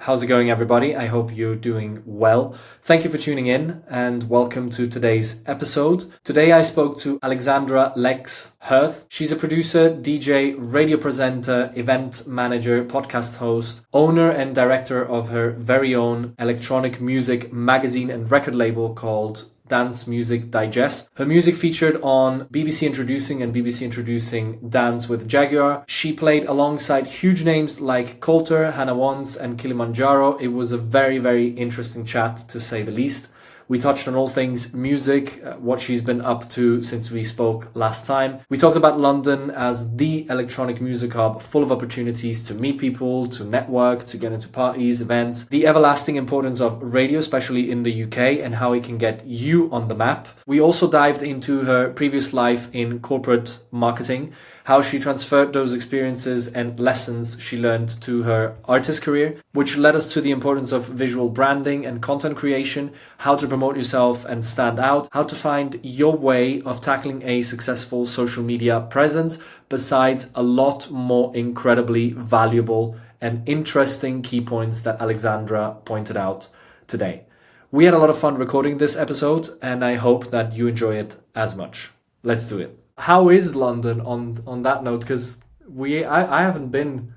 How's it going, everybody? I hope you're doing well. Thank you for tuning in and welcome to today's episode. Today I spoke to Alexandra Lex Hearth. She's a producer, DJ, radio presenter, event manager, podcast host, owner and director of her very own electronic music magazine and record label called Dance Music Digest. Her music featured on BBC Introducing and BBC Introducing Dance with Jaguar. She played alongside huge names like Coulter, Hannah Wants and Kilimanjaro. It was a very, very interesting chat, to say the least. We touched on all things music, what she's been up to since we spoke last time. We talked about London as the electronic music hub, full of opportunities to meet people, to network, to get into parties, events, the everlasting importance of radio, especially in the UK, and how it can get you on the map. We also dived into her previous life in corporate marketing, how she transferred those experiences and lessons she learned to her artist career, which led us to the importance of visual branding and content creation, how to promote yourself and stand out, how to find your way of tackling a successful social media presence, besides a lot more incredibly valuable and interesting key points that Alexandra pointed out today. We had a lot of fun recording this episode, and I hope that you enjoy it as much. Let's do it. How is London on that note? Because I haven't been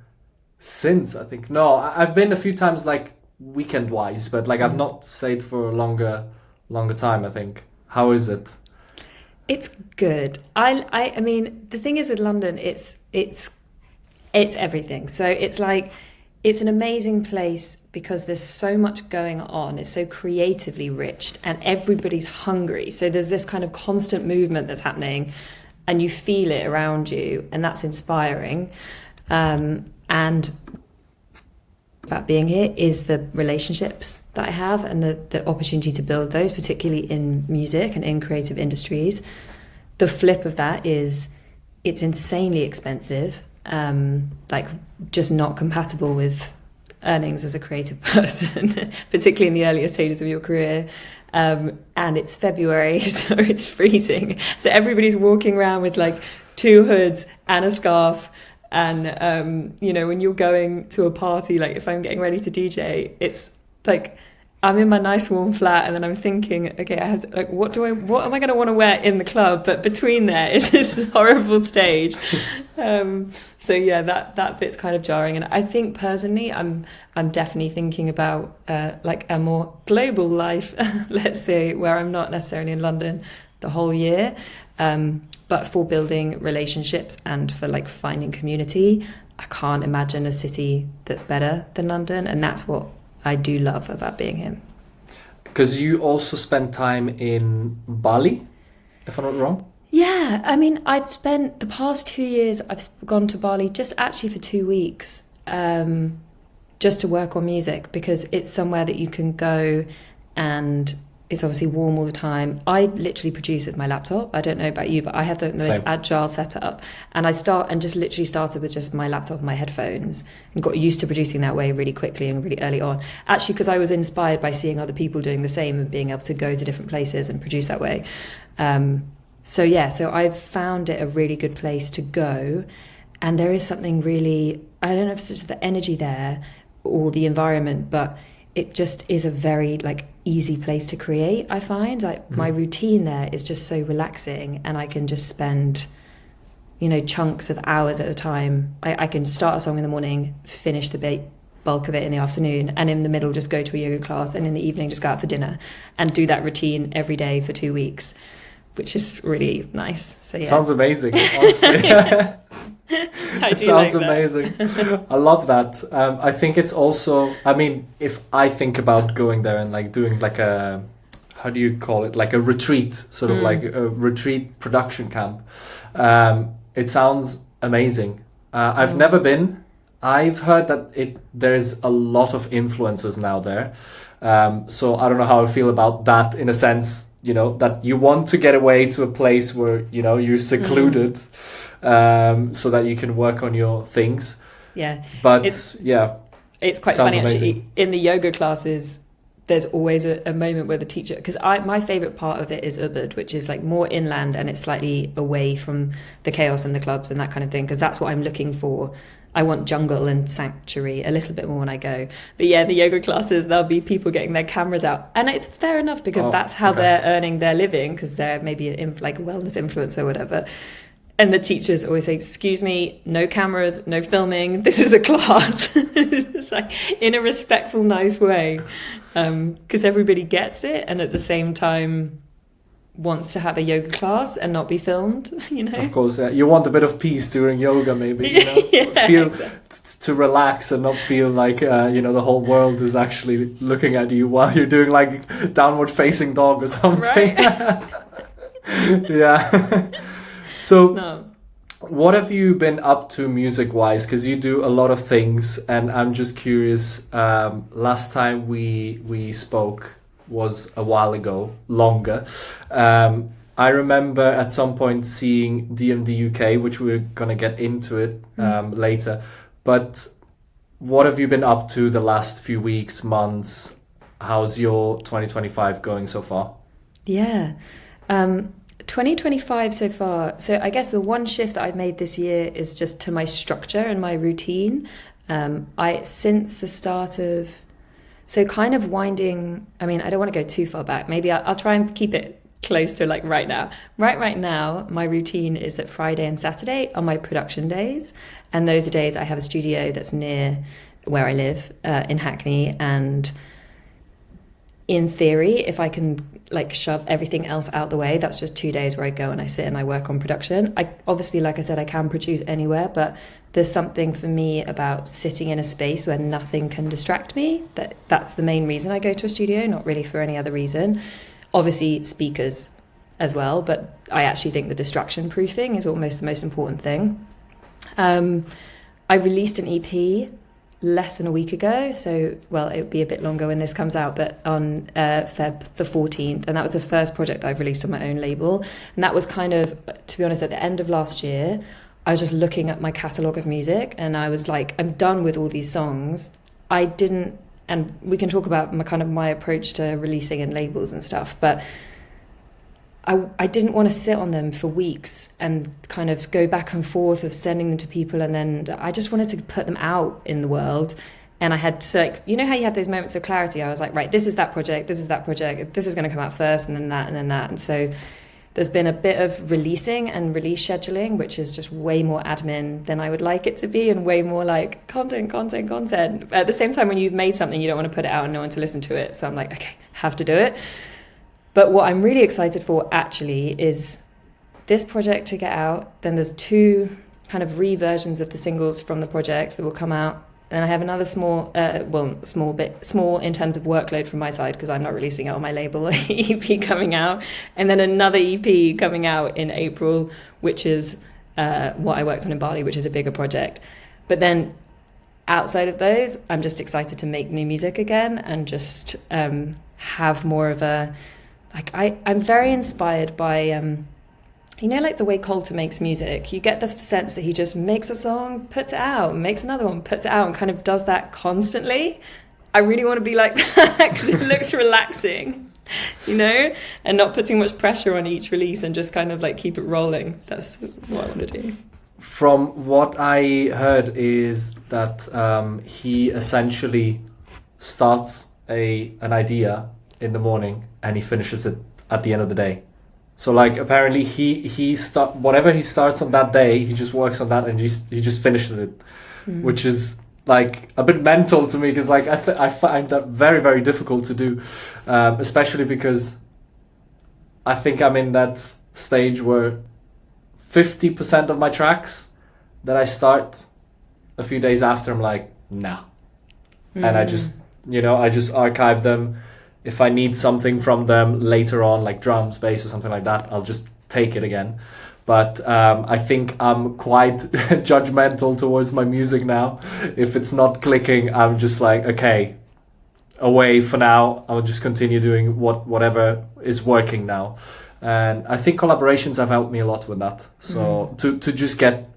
since, I think. No, I've been a few times, like weekend wise, but like I've not stayed for a longer time, I think. How is it? It's good. I mean, the thing is with London, it's everything. So it's like, it's an amazing place because there's so much going on. It's so creatively rich and everybody's hungry. So there's this kind of constant movement that's happening and you feel it around you, and that's inspiring. And about being here is the relationships that I have and the opportunity to build those, particularly in music and in creative industries. The flip of that is it's insanely expensive, like just not compatible with earnings as a creative person, particularly in the earlier stages of your career. And it's February, so it's freezing. So everybody's walking around with like 2 hoods and a scarf. And, when you're going to a party, like if I'm getting ready to DJ, it's like I'm in my nice warm flat and then I'm thinking, okay, I have to, like, what am I going to want to wear in the club? But between there is this horrible stage. So yeah, that bit's kind of jarring. And I think personally, I'm definitely thinking about like a more global life, let's say, where I'm not necessarily in London the whole year. But for building relationships and for like finding community, I can't imagine a city that's better than London. And that's what I do love about being here. Because you also spent time in Bali, if I'm not wrong? Yeah, I mean, I've spent the past 2 years, I've gone to Bali just actually for 2 weeks, just to work on music, because it's somewhere that you can go and it's obviously warm all the time. I literally produce with my laptop. I don't know about you, but I have the most agile setup. And I just literally started with just my laptop and my headphones and got used to producing that way really quickly and really early on. Actually, because I was inspired by seeing other people doing the same and being able to go to different places and produce that way. So I've found it a really good place to go. And there is something really, I don't know if it's just the energy there or the environment, but it just is a very like easy place to create. I find like my routine there is just so relaxing, and I can just spend, chunks of hours at a time. I can start a song in the morning, finish the bulk of it in the afternoon, and in the middle just go to a yoga class, and in the evening just go out for dinner and do that routine every day for 2 weeks, which is really nice. So yeah. Sounds amazing, honestly. It sounds amazing. I love that. I think it's also, I mean, if I think about going there and like doing like a, how do you call it? Like a retreat, sort of like a retreat production camp. It sounds amazing. I've never been. I've heard that there's a lot of influencers now there. So I don't know how I feel about that, in a sense, that you want to get away to a place where, you're secluded, so that you can work on your things. Yeah. But it's quite funny amazing. Actually. In the yoga classes, there's always a moment where the teacher, because my favorite part of it is Ubud, which is like more inland and it's slightly away from the chaos and the clubs and that kind of thing, because that's what I'm looking for. I want jungle and sanctuary a little bit more when I go. But yeah, the yoga classes, there'll be people getting their cameras out. And it's fair enough because that's how they're earning their living, because they're maybe like a wellness influencer or whatever. And the teachers always say, excuse me, no cameras, no filming. This is a class. It's like in a respectful, nice way. Because everybody gets it. And at the same time, wants to have a yoga class and not be filmed, you know. Of course, you want a bit of peace during yoga, maybe, you know, feel to relax and not feel like you know, the whole world is actually looking at you while you're doing like downward facing dog or something. Right. Yeah. So what have you been up to music wise, because you do a lot of things, and I'm just curious, last time we spoke was a while ago, longer. I remember at some point seeing DMD UK, which we're going to get into it later. But what have you been up to the last few weeks, months? How's your 2025 going so far? Yeah. 2025 so far. So I guess the one shift that I've made this year is just to my structure and my routine. Since the start of... So kind of winding, I mean, I don't want to go too far back. Maybe I'll try and keep it close to like right now. Right now, my routine is that Friday and Saturday are my production days. And those are days I have a studio that's near where I live, in Hackney. And in theory, if I can like shove everything else out the way, that's just 2 days where I go and I sit and I work on production. I obviously, like I said, I can produce anywhere, but there's something for me about sitting in a space where nothing can distract me. That's the main reason I go to a studio, not really for any other reason. Obviously speakers as well, but I actually think the distraction proofing is almost the most important thing. I released an EP less than a week ago, so well, it would be a bit longer when this comes out, but on Feb the 14th, and that was the first project I've released on my own label. And that was kind of, to be honest, at the end of last year, I was just looking at my catalogue of music and I was like, I'm done with all these songs. I didn't, and we can talk about my approach to releasing and labels and stuff, but I didn't want to sit on them for weeks and kind of go back and forth of sending them to people, and then I just wanted to put them out in the world. And I had to, like, you know how you have those moments of clarity? I was like, right, this is that project, this is going to come out first, and then that, and then that. And so there's been a bit of releasing and release scheduling, which is just way more admin than I would like it to be, and way more like content. At the same time, when you've made something, you don't want to put it out and no one to listen to it. So I'm like, okay, have to do it. But what I'm really excited for actually is this project to get out. Then there's 2 kind of reversions of the singles from the project that will come out. And I have another small in terms of workload from my side, because I'm not releasing it on my label, EP coming out. And then another EP coming out in April, which is what I worked on in Bali, which is a bigger project. But then outside of those, I'm just excited to make new music again and just have more of a... Like I'm very inspired by, you know, like the way Coulter makes music. You get the sense that he just makes a song, puts it out, makes another one, puts it out, and kind of does that constantly. I really want to be like that because it looks relaxing, you know, and not put too much pressure on each release and just kind of like keep it rolling. That's what I want to do. From what I heard is that he essentially starts an idea in the morning and he finishes it at the end of the day. So like apparently whatever he starts on that day, he just works on that and he just finishes it, which is like a bit mental to me, because like I find that very, very difficult to do, especially because I think I'm in that stage where 50% of my tracks that I start a few days after, I'm like, nah. And I just archive them. If I need something from them later on, like drums, bass or something like that, I'll just take it again. But I think I'm quite judgmental towards my music now. If it's not clicking, I'm just like, okay, away for now. I'll just continue doing whatever is working now. And I think collaborations have helped me a lot with that. So to just get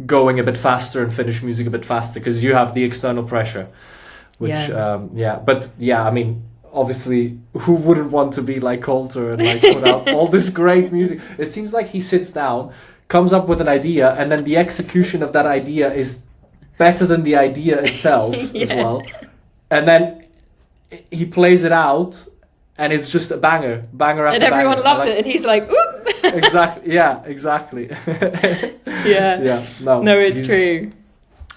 going a bit faster and finish music a bit faster, because you have the external pressure, which, I mean, obviously, who wouldn't want to be like Coulter and like put out all this great music? It seems like he sits down, comes up with an idea, and then the execution of that idea is better than the idea itself as Yeah. well. And then he plays it out, and it's just a banger after banger. And everyone loves Like, it, and he's like, "Whoop!" exactly. Yeah, exactly. Yeah. Yeah. No. No, it's true.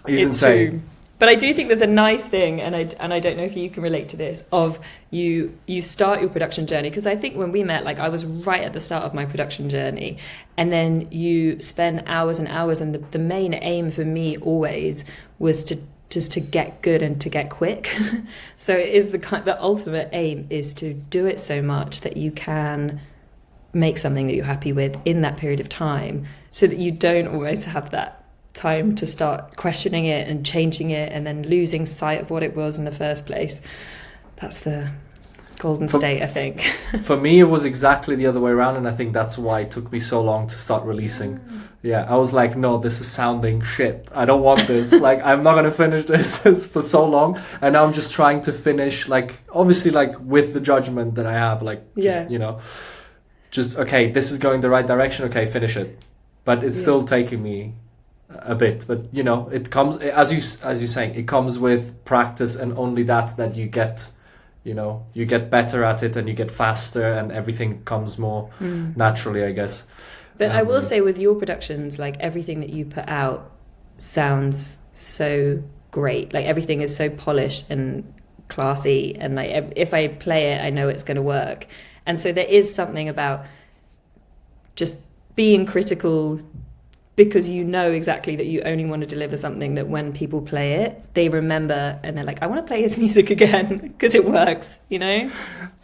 He's It's insane. true. But I do think there's a nice thing, and I don't know if you can relate to this, of you start your production journey, because I think when we met, like I was right at the start of my production journey, and then you spend hours and hours, and the main aim for me always was to just to get good and to get quick. So it is the ultimate aim is to do it so much that you can make something that you're happy with in that period of time, so that you don't always have that time to start questioning it and changing it and then losing sight of what it was in the first place. That's the golden state, I think. For me, it was exactly the other way around, and I think that's why it took me so long to start releasing. Yeah, I was like, no, this is sounding shit. I don't want this. Like, I'm not gonna finish this for so long, and now I'm just trying to finish, like, obviously, like, with the judgment that I have, like, just, you know, just, okay, this is going the right direction, okay, finish it. But it's still taking me a bit, but you know, it comes, as you're saying, it comes with practice, and only that you get, you know, you get better at it, and you get faster, and everything comes more naturally, I guess. But I will say, with your productions, like everything that you put out sounds so great. Like everything is so polished and classy, and like if I play it, I know it's going to work. And so there is something about just being critical, because you know exactly that you only want to deliver something that when people play it, they remember, and they're like, I want to play his music again, because it works, you know?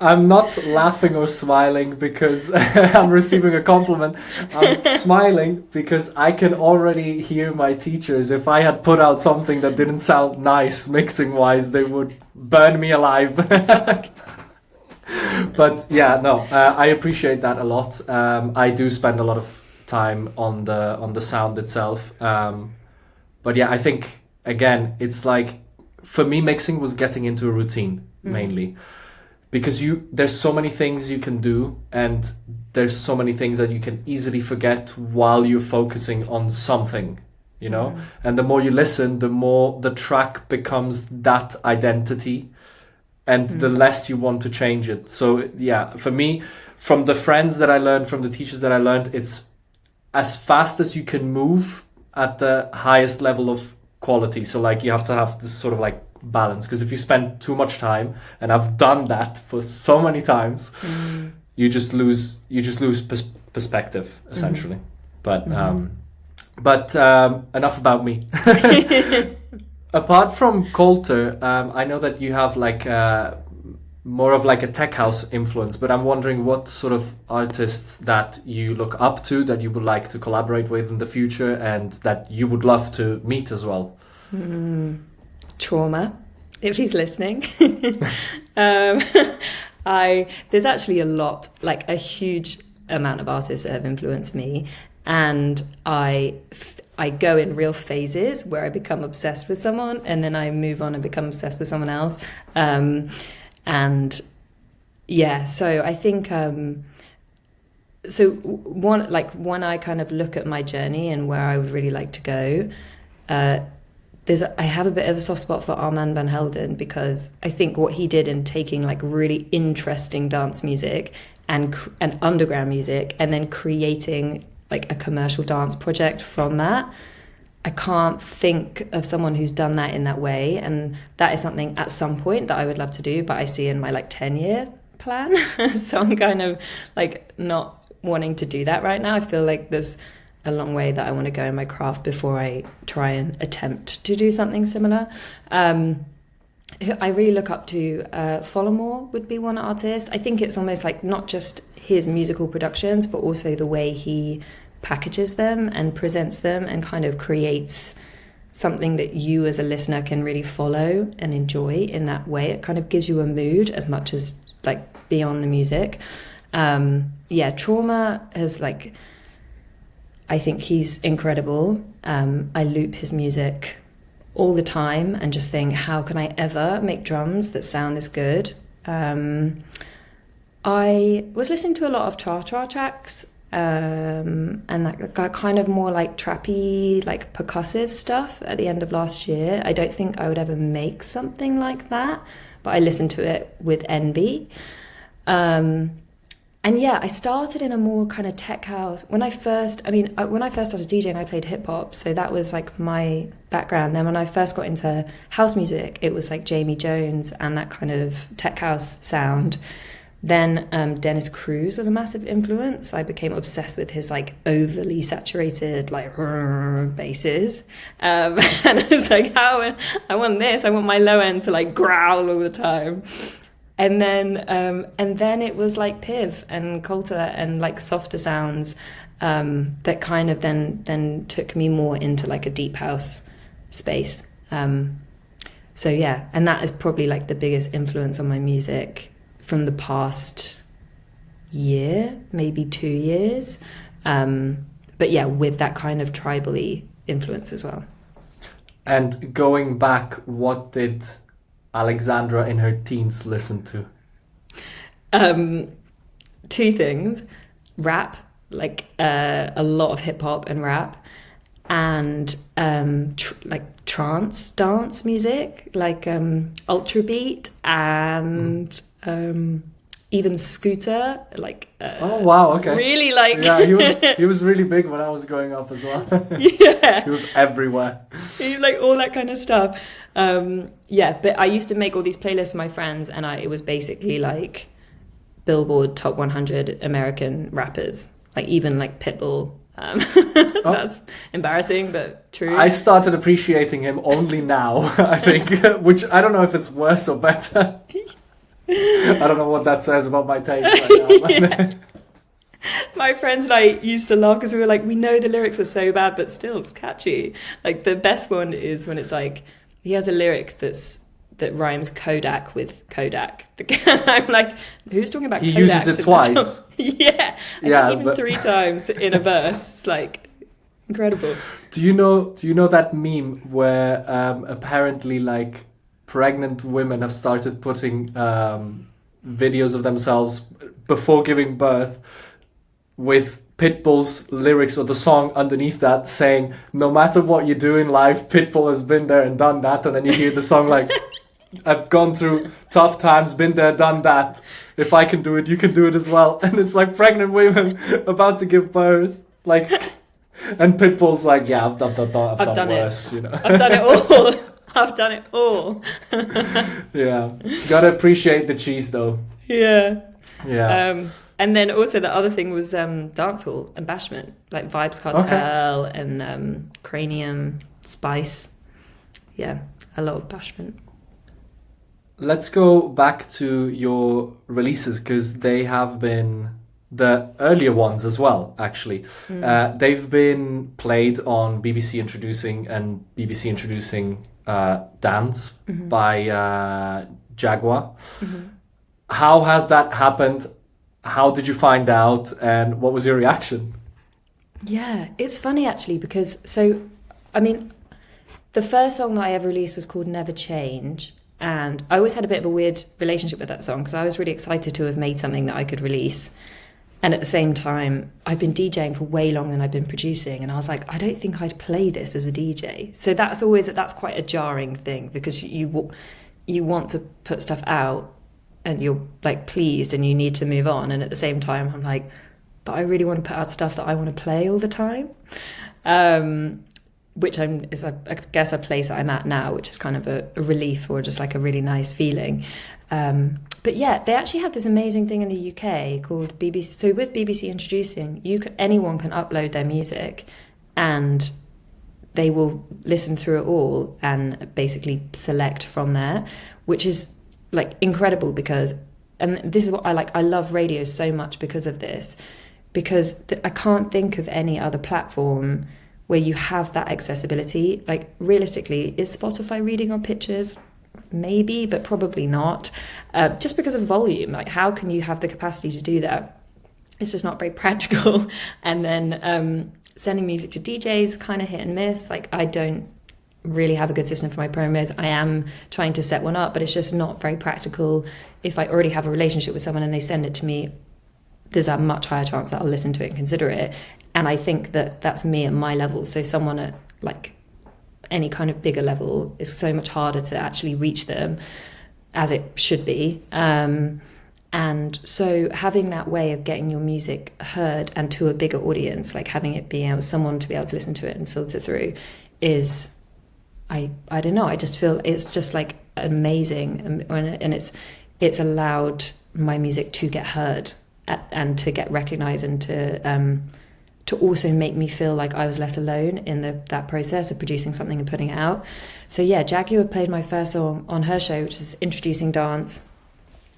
I'm not laughing or smiling because I'm receiving a compliment. I'm smiling because I can already hear my teachers. If I had put out something that didn't sound nice mixing-wise, they would burn me alive. But yeah, no, I appreciate that a lot. I do spend a lot of time on the sound itself, but yeah, I think again, it's like, for me, mixing was getting into a routine mainly, because there's so many things you can do, and there's so many things that you can easily forget while you're focusing on something, you know. And the more you listen, the more the track becomes that identity, and the less you want to change it. So yeah, for me, from the friends that I learned, from the teachers that I learned, it's as fast as you can move at the highest level of quality. So like, you have to have this sort of like balance, because if you spend too much time, and I've done that for so many times, you just lose perspective, essentially. But enough about me. Apart from Coulter, I know that you have like more of like a tech house influence, but I'm wondering what sort of artists that you look up to, that you would like to collaborate with in the future, and that you would love to meet as well. Trauma, if he's listening. There's actually a lot, like a huge amount of artists that have influenced me, and I go in real phases where I become obsessed with someone, and then I move on and become obsessed with someone else. And yeah, so I think when I kind of look at my journey and where I would really like to go, I have a bit of a soft spot for Armand van Helden, because I think what he did in taking like really interesting dance music and underground music, and then creating like a commercial dance project from that. I can't think of someone who's done that in that way, and that is something at some point that I would love to do, but I see in my like 10-year plan. So I'm kind of like not wanting to do that right now. I feel like there's a long way that I want to go in my craft before I try and attempt to do something similar. I really look up to Follow would be one artist. I think it's almost like not just his musical productions, but also the way he packages them and presents them and kind of creates something that you as a listener can really follow and enjoy in that way. It kind of gives you a mood as much as like beyond the music. Trauma has like, I think he's incredible. I loop his music all the time and just think, how can I ever make drums that sound this good? I was listening to a lot of Cha Cha tracks, and that got kind of more like trappy, like percussive stuff at the end of last year. I don't think I would ever make something like that, but I listened to it with envy. And yeah, I started in a more kind of tech house. When I first started DJing, I played hip hop. So that was like my background. Then when I first got into house music, it was like Jamie Jones and that kind of tech house sound. Then Dennis Cruz was a massive influence. I became obsessed with his like overly saturated like basses. And I was like, how I want this. I want my low end to like growl all the time. And then it was like Piv and Coulter and like softer sounds that kind of then took me more into like a deep house space. So yeah, and that is probably like the biggest influence on my music from the past year, maybe 2 years. But yeah, with that kind of tribal-y influence as well. And going back, what did Alexandra in her teens listen to? 2 things. Rap, like a lot of hip hop and rap, and like trance dance music, like ultra beat and even Scooter, like oh wow, okay, really like yeah, he was really big when I was growing up as well. Yeah, he was everywhere. He like all that kind of stuff. Yeah, but I used to make all these playlists for my friends, and it was basically like Billboard Top 100 American rappers, like even like Pitbull. That's embarrassing, but true. I started appreciating him only now, I think, which I don't know if it's worse or better. I don't know what that says about my taste right now. Yeah. My friends and I used to laugh because we were like, we know the lyrics are so bad, but still it's catchy. Like the best one is when it's like, he has a lyric that rhymes Kodak with Kodak. And I'm like, who's talking about Kodak? He uses it twice. Yeah. Yeah, even 3 times in a verse. It's like incredible. Do you know that meme where apparently like pregnant women have started putting videos of themselves before giving birth with Pitbull's lyrics or the song underneath that saying, no matter what you do in life, Pitbull has been there and done that. And then you hear the song like, I've gone through tough times, been there, done that. If I can do it, you can do it as well. And it's like pregnant women about to give birth. Like, and Pitbull's like, yeah, I've done worse, you know. I've done it all. I've done it all. Yeah. Gotta appreciate the cheese though. Yeah. Yeah. And then also the other thing was dancehall and bashment, like Vibes Cartel and Cranium, Spice. Yeah, a lot of bashment. Let's go back to your releases because they have been the earlier ones as well, actually. They've been played on BBC Introducing and BBC Introducing Dance by Jaguar. How has that happened? How did you find out, and what was your reaction? Yeah, it's funny actually because, I mean, the first song that I ever released was called Never Change, and I always had a bit of a weird relationship with that song because I was really excited to have made something that I could release. And at the same time, I've been DJing for way longer than I've been producing, and I was like, I don't think I'd play this as a DJ. So that's quite a jarring thing because you want to put stuff out and you're like pleased and you need to move on, and at the same time I'm like, but I really want to put out stuff that I want to play all the time, which is I guess a place that I'm at now, which is kind of a relief or just like a really nice feeling. But yeah, they actually have this amazing thing in the UK called BBC. So with BBC Introducing, anyone can upload their music and they will listen through it all and basically select from there, which is like incredible because, and this is what I like, I love radio so much because of this, because I can't think of any other platform where you have that accessibility. Like realistically, is Spotify reading our pictures? Maybe, but probably not. Just because of volume, like how can you have the capacity to do that? It's just not very practical. And then sending music to DJs, kind of hit and miss. Like I don't really have a good system for my promos. I am trying to set one up, but it's just not very practical. If I already have a relationship with someone and they send it to me, there's a much higher chance that I'll listen to it and consider it. And I think that that's me at my level. So someone at like any kind of bigger level is so much harder to actually reach them as it should be. And so having that way of getting your music heard and to a bigger audience, like having it be able someone to be able to listen to it and filter through is, I don't know, I just feel it's just like amazing. And it's allowed my music to get heard and to get recognized and to also make me feel like I was less alone in that process of producing something and putting it out. So yeah, Jaguar played my first song on her show, which is Introducing Dance.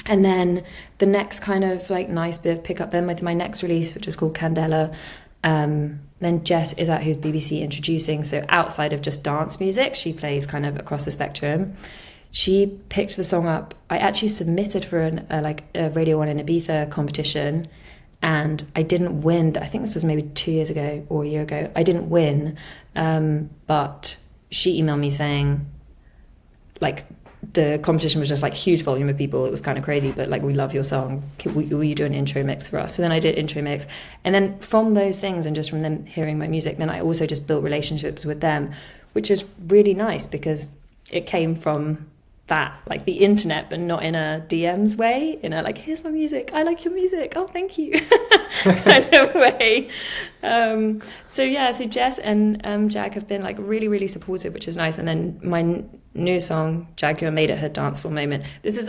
And then the next kind of like nice bit of pickup then with my next release, which is called Candela. Then Jess is at who's BBC Introducing. So outside of just dance music, she plays kind of across the spectrum. She picked the song up. I actually submitted for a Radio 1 in Ibiza competition, and I didn't win. I think this was maybe 2 years ago or a year ago. I didn't win, but she emailed me saying, like, the competition was just like huge volume of people. It was kind of crazy, but like, we love your song. Will you do an intro mix for us? So then I did intro mix. And then from those things and just from them hearing my music, then I also just built relationships with them, which is really nice because it came from that, like the internet, but not in a DMs way, in a like, here's my music, I like your music, oh thank you kind of way. So Jess and Jag have been like really, really supportive, which is nice. And then my new song Jaguar made it her dance floor moment.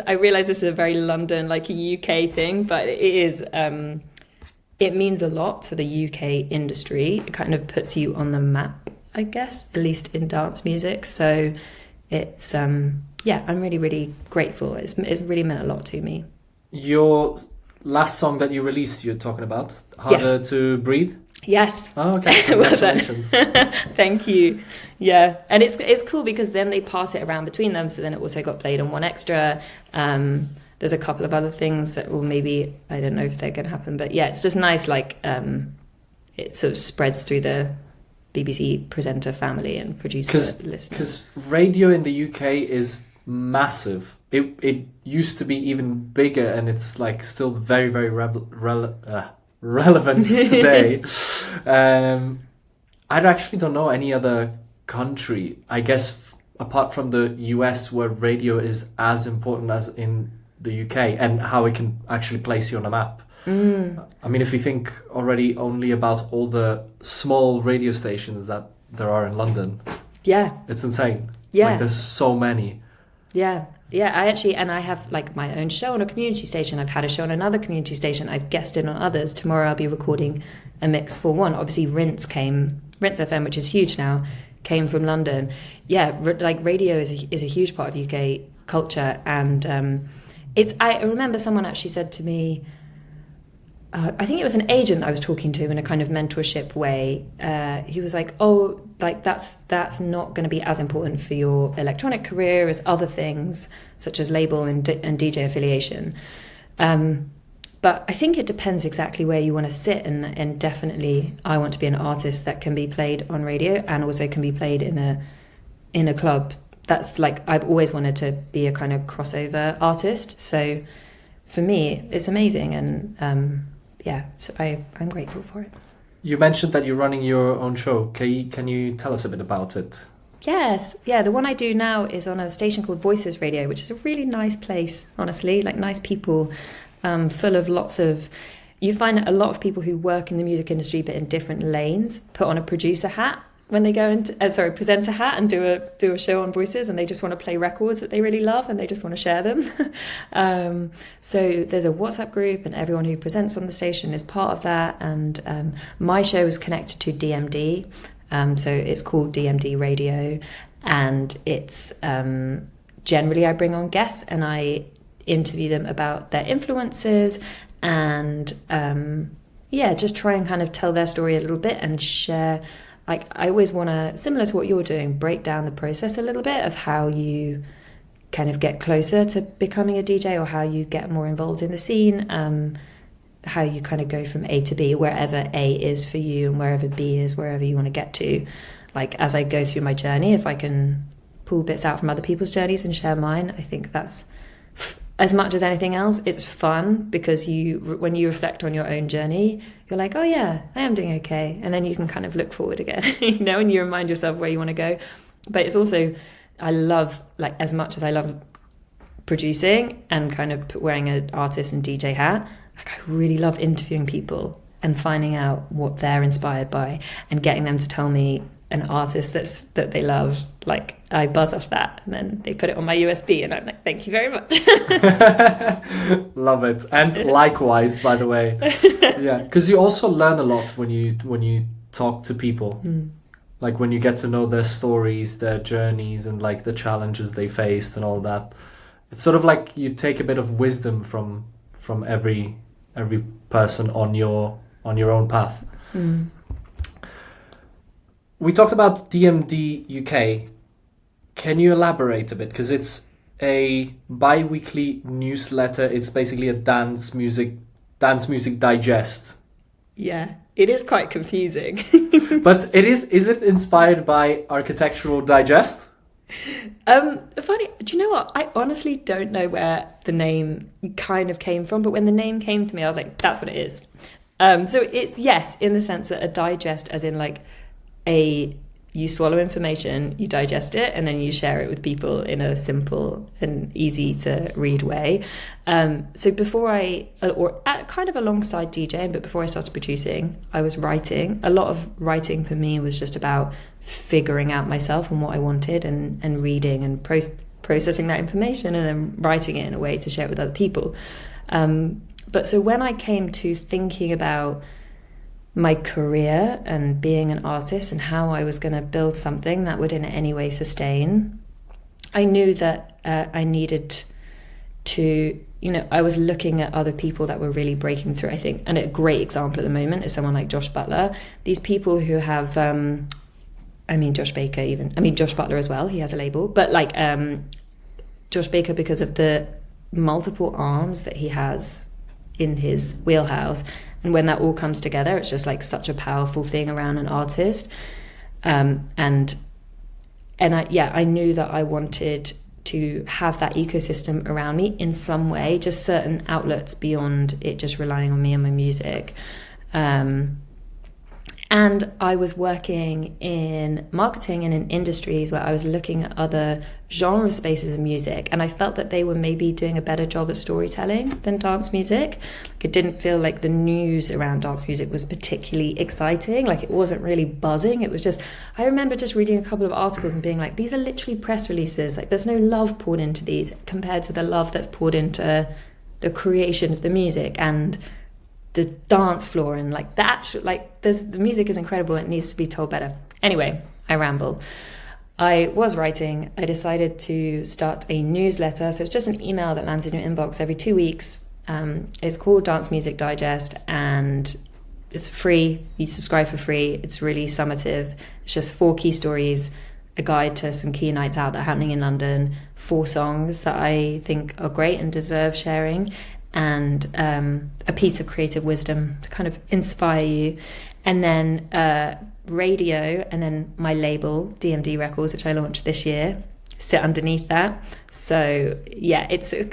I realize this is a very London, like a UK thing, but it is it means a lot to the UK industry. It kind of puts you on the map, I guess, at least in dance music. So it's I'm really, really grateful. It's really meant a lot to me. Your last song that you released, you're talking about, Harder to Breathe? Yes. Oh, okay. Congratulations. Thank you. Yeah. And it's cool because then they pass it around between them. So then it also got played on One Extra. There's a couple of other things that will maybe, I don't know if they're going to happen. But yeah, it's just nice, like it sort of spreads through the BBC presenter family and producer listeners. Because radio in the UK is massive. It used to be even bigger, and it's like still very, very relevant today. I actually don't know any other country, I guess, apart from the US, where radio is as important as in the UK, and how it can actually place you on a map. I mean, if you think already only about all the small radio stations that there are in London, it's insane. Like, there's so many. I have like my own show on a community station. I've had a show on another community station. I've guested on others. Tomorrow I'll be recording a mix for one. Obviously Rinse FM, which is huge now, came from London. Like radio is a huge part of UK culture. And I remember someone actually said to me, I think it was an agent I was talking to in a kind of mentorship way. He was like, "Oh, like that's not going to be as important for your electronic career as other things, such as label and DJ affiliation." But I think it depends exactly where you want to sit, and definitely I want to be an artist that can be played on radio and also can be played in a club. That's like, I've always wanted to be a kind of crossover artist. So for me, it's amazing, and so I'm grateful for it. You mentioned that you're running your own show. Can you tell us a bit about it? Yes. Yeah, the one I do now is on a station called Voices Radio, which is a really nice place, honestly, like nice people, full of lots of... You find a lot of people who work in the music industry but in different lanes put on a producer hat when they go into presenter hat and do a show on Voices, and they just want to play records that they really love and they just want to share them. So there's a WhatsApp group, and everyone who presents on the station is part of that. And my show is connected to DMD, so it's called DMD Radio, and it's generally I bring on guests and I interview them about their influences and just try and kind of tell their story a little bit and share. Like, I always want to, similar to what you're doing, break down the process a little bit of how you kind of get closer to becoming a DJ, or how you get more involved in the scene, how you kind of go from A to B, wherever A is for you and wherever B is wherever you want to get to. Like, as I go through my journey, if I can pull bits out from other people's journeys and share mine, I think that's as much as anything else, it's fun because when you reflect on your own journey, you're like, oh yeah, I am doing okay. And then you can kind of look forward again, and you remind yourself where you want to go. But it's also, I love, like, as much as I love producing and kind of wearing an artist and DJ hat, like, I really love interviewing people and finding out what they're inspired by and getting them to tell me an artist that they love. Like, I buzz off that, and then they put it on my USB, and I'm like, thank you very much. Love it. And likewise, by the way. Yeah, because you also learn a lot when you talk to people. Like, when you get to know their stories, their journeys, and like the challenges they faced and all that. It's sort of like you take a bit of wisdom from every person on your own path. We talked about DMD UK. Can you elaborate a bit? Because it's a bi-weekly newsletter. It's basically a dance music digest. Yeah, it is quite confusing. But is it inspired by Architectural Digest? Funny, do you know what? I honestly don't know where the name kind of came from, but when the name came to me, I was like, that's what it is. So it's, yes, in the sense that a digest, as in like you swallow information, you digest it, and then you share it with people in a simple and easy to read way. So before kind of alongside DJing, but before I started producing, I was writing. A lot of writing for me was just about figuring out myself and what I wanted, and reading and processing that information, and then writing it in a way to share it with other people. But so when I came to thinking about my career and being an artist and how I was going to build something that would in any way sustain, I knew that I needed to, I was looking at other people that were really breaking through, I think. And a great example at the moment is someone like Josh Butler. These people who have, Josh Baker even. Josh Butler as well, he has a label. But like Josh Baker, because of the multiple arms that he has in his wheelhouse, and when that all comes together, it's just like such a powerful thing around an artist. I knew that I wanted to have that ecosystem around me in some way, just certain outlets beyond it just relying on me and my music. And I was working in marketing and in industries where I was looking at other genre spaces of music, and I felt that they were maybe doing a better job at storytelling than dance music. Like, it didn't feel like the news around dance music was particularly exciting. Like, it wasn't really buzzing. It was just, I remember just reading a couple of articles and being like, these are literally press releases. Like, there's no love poured into these compared to the love that's poured into the creation of the music and the dance floor, and like that, the music is incredible. It needs to be told better. Anyway, I ramble. I was writing. I decided to start a newsletter. So it's just an email that lands in your inbox every 2 weeks. It's called Dance Music Digest, and it's free. You subscribe for free. It's really summative. It's just 4 key stories, a guide to some key nights out that are happening in London, 4 songs that I think are great and deserve sharing, and a piece of creative wisdom to kind of inspire you. And then radio, and then my label, DMD Records, which I launched this year, sit underneath that. So yeah,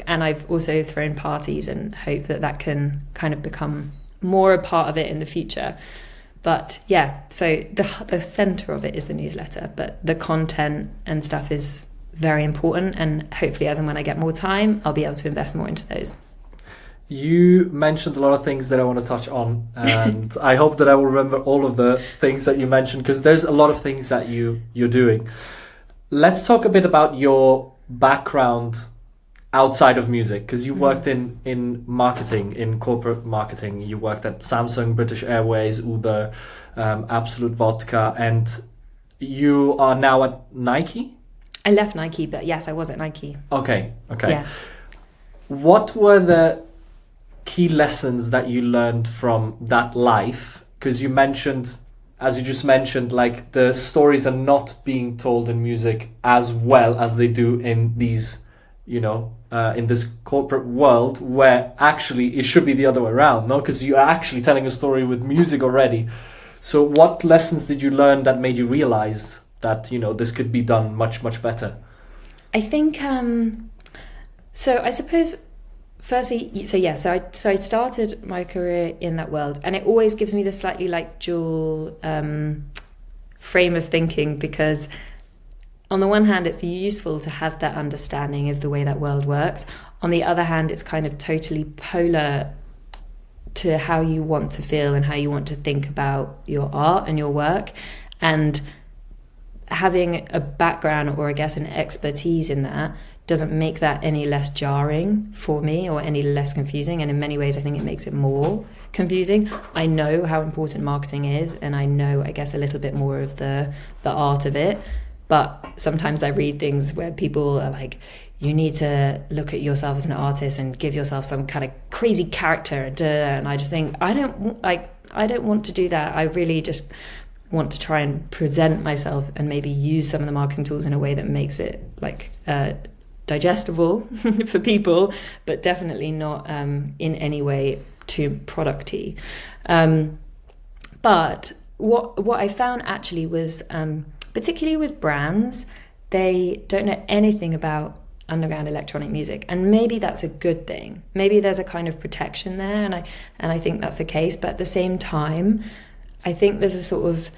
and I've also thrown parties and hope that can kind of become more a part of it in the future. But yeah, so the center of it is the newsletter, but the content and stuff is very important, and hopefully as and when I get more time, I'll be able to invest more into those. You mentioned a lot of things that I want to touch on, and I hope that I will remember all of the things that you mentioned, because there's a lot of things that you're doing. Let's talk a bit about your background outside of music, because you worked in marketing, in corporate marketing. You worked at Samsung, British Airways, Uber, Absolute Vodka, and you are now at Nike? I left Nike, but yes, I was at Nike. Okay. Yeah. What were the key lessons that you learned from that life? Because you mentioned, as you just mentioned, like the stories are not being told in music as well as they do in these, in this corporate world, where actually it should be the other way around, no? Because you are actually telling a story with music already. So what lessons did you learn that made you realize that, this could be done much, much better? I think, so I suppose firstly, so I started my career in that world, and it always gives me this slightly like dual frame of thinking, because on the one hand, it's useful to have that understanding of the way that world works. On the other hand, it's kind of totally polar to how you want to feel and how you want to think about your art and your work. And having a background, or I guess an expertise in that, doesn't make that any less jarring for me or any less confusing. And in many ways, I think it makes it more confusing. I know how important marketing is, and I know, I guess, a little bit more of the art of it. But sometimes I read things where people are like, you need to look at yourself as an artist and give yourself some kind of crazy character. And I just think, I don't want to do that. I really just want to try and present myself and maybe use some of the marketing tools in a way that makes it like digestible for people, but definitely not in any way too producty. But what I found actually was, particularly with brands, they don't know anything about underground electronic music, and maybe that's a good thing. Maybe there's a kind of protection there, and I think that's the case. But at the same time, I think there's a sort of,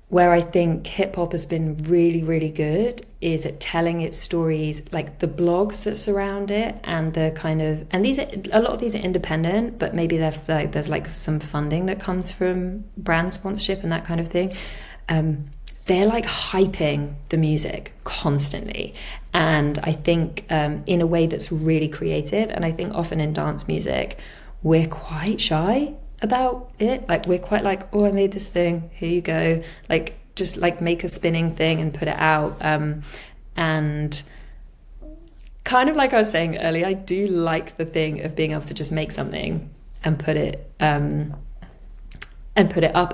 where I think hip hop has been really, really good is at telling its stories, like the blogs that surround it, and the kind of, and a lot of these are independent, but maybe there's like some funding that comes from brand sponsorship and that kind of thing. They're like hyping the music constantly, and I think in a way that's really creative. And I think often in dance music, we're quite shy about it. Like, we're quite like, oh, I made this thing, here you go, like just like make a spinning thing and put it out. And kind of like I was saying earlier, I do like the thing of being able to just make something and put it up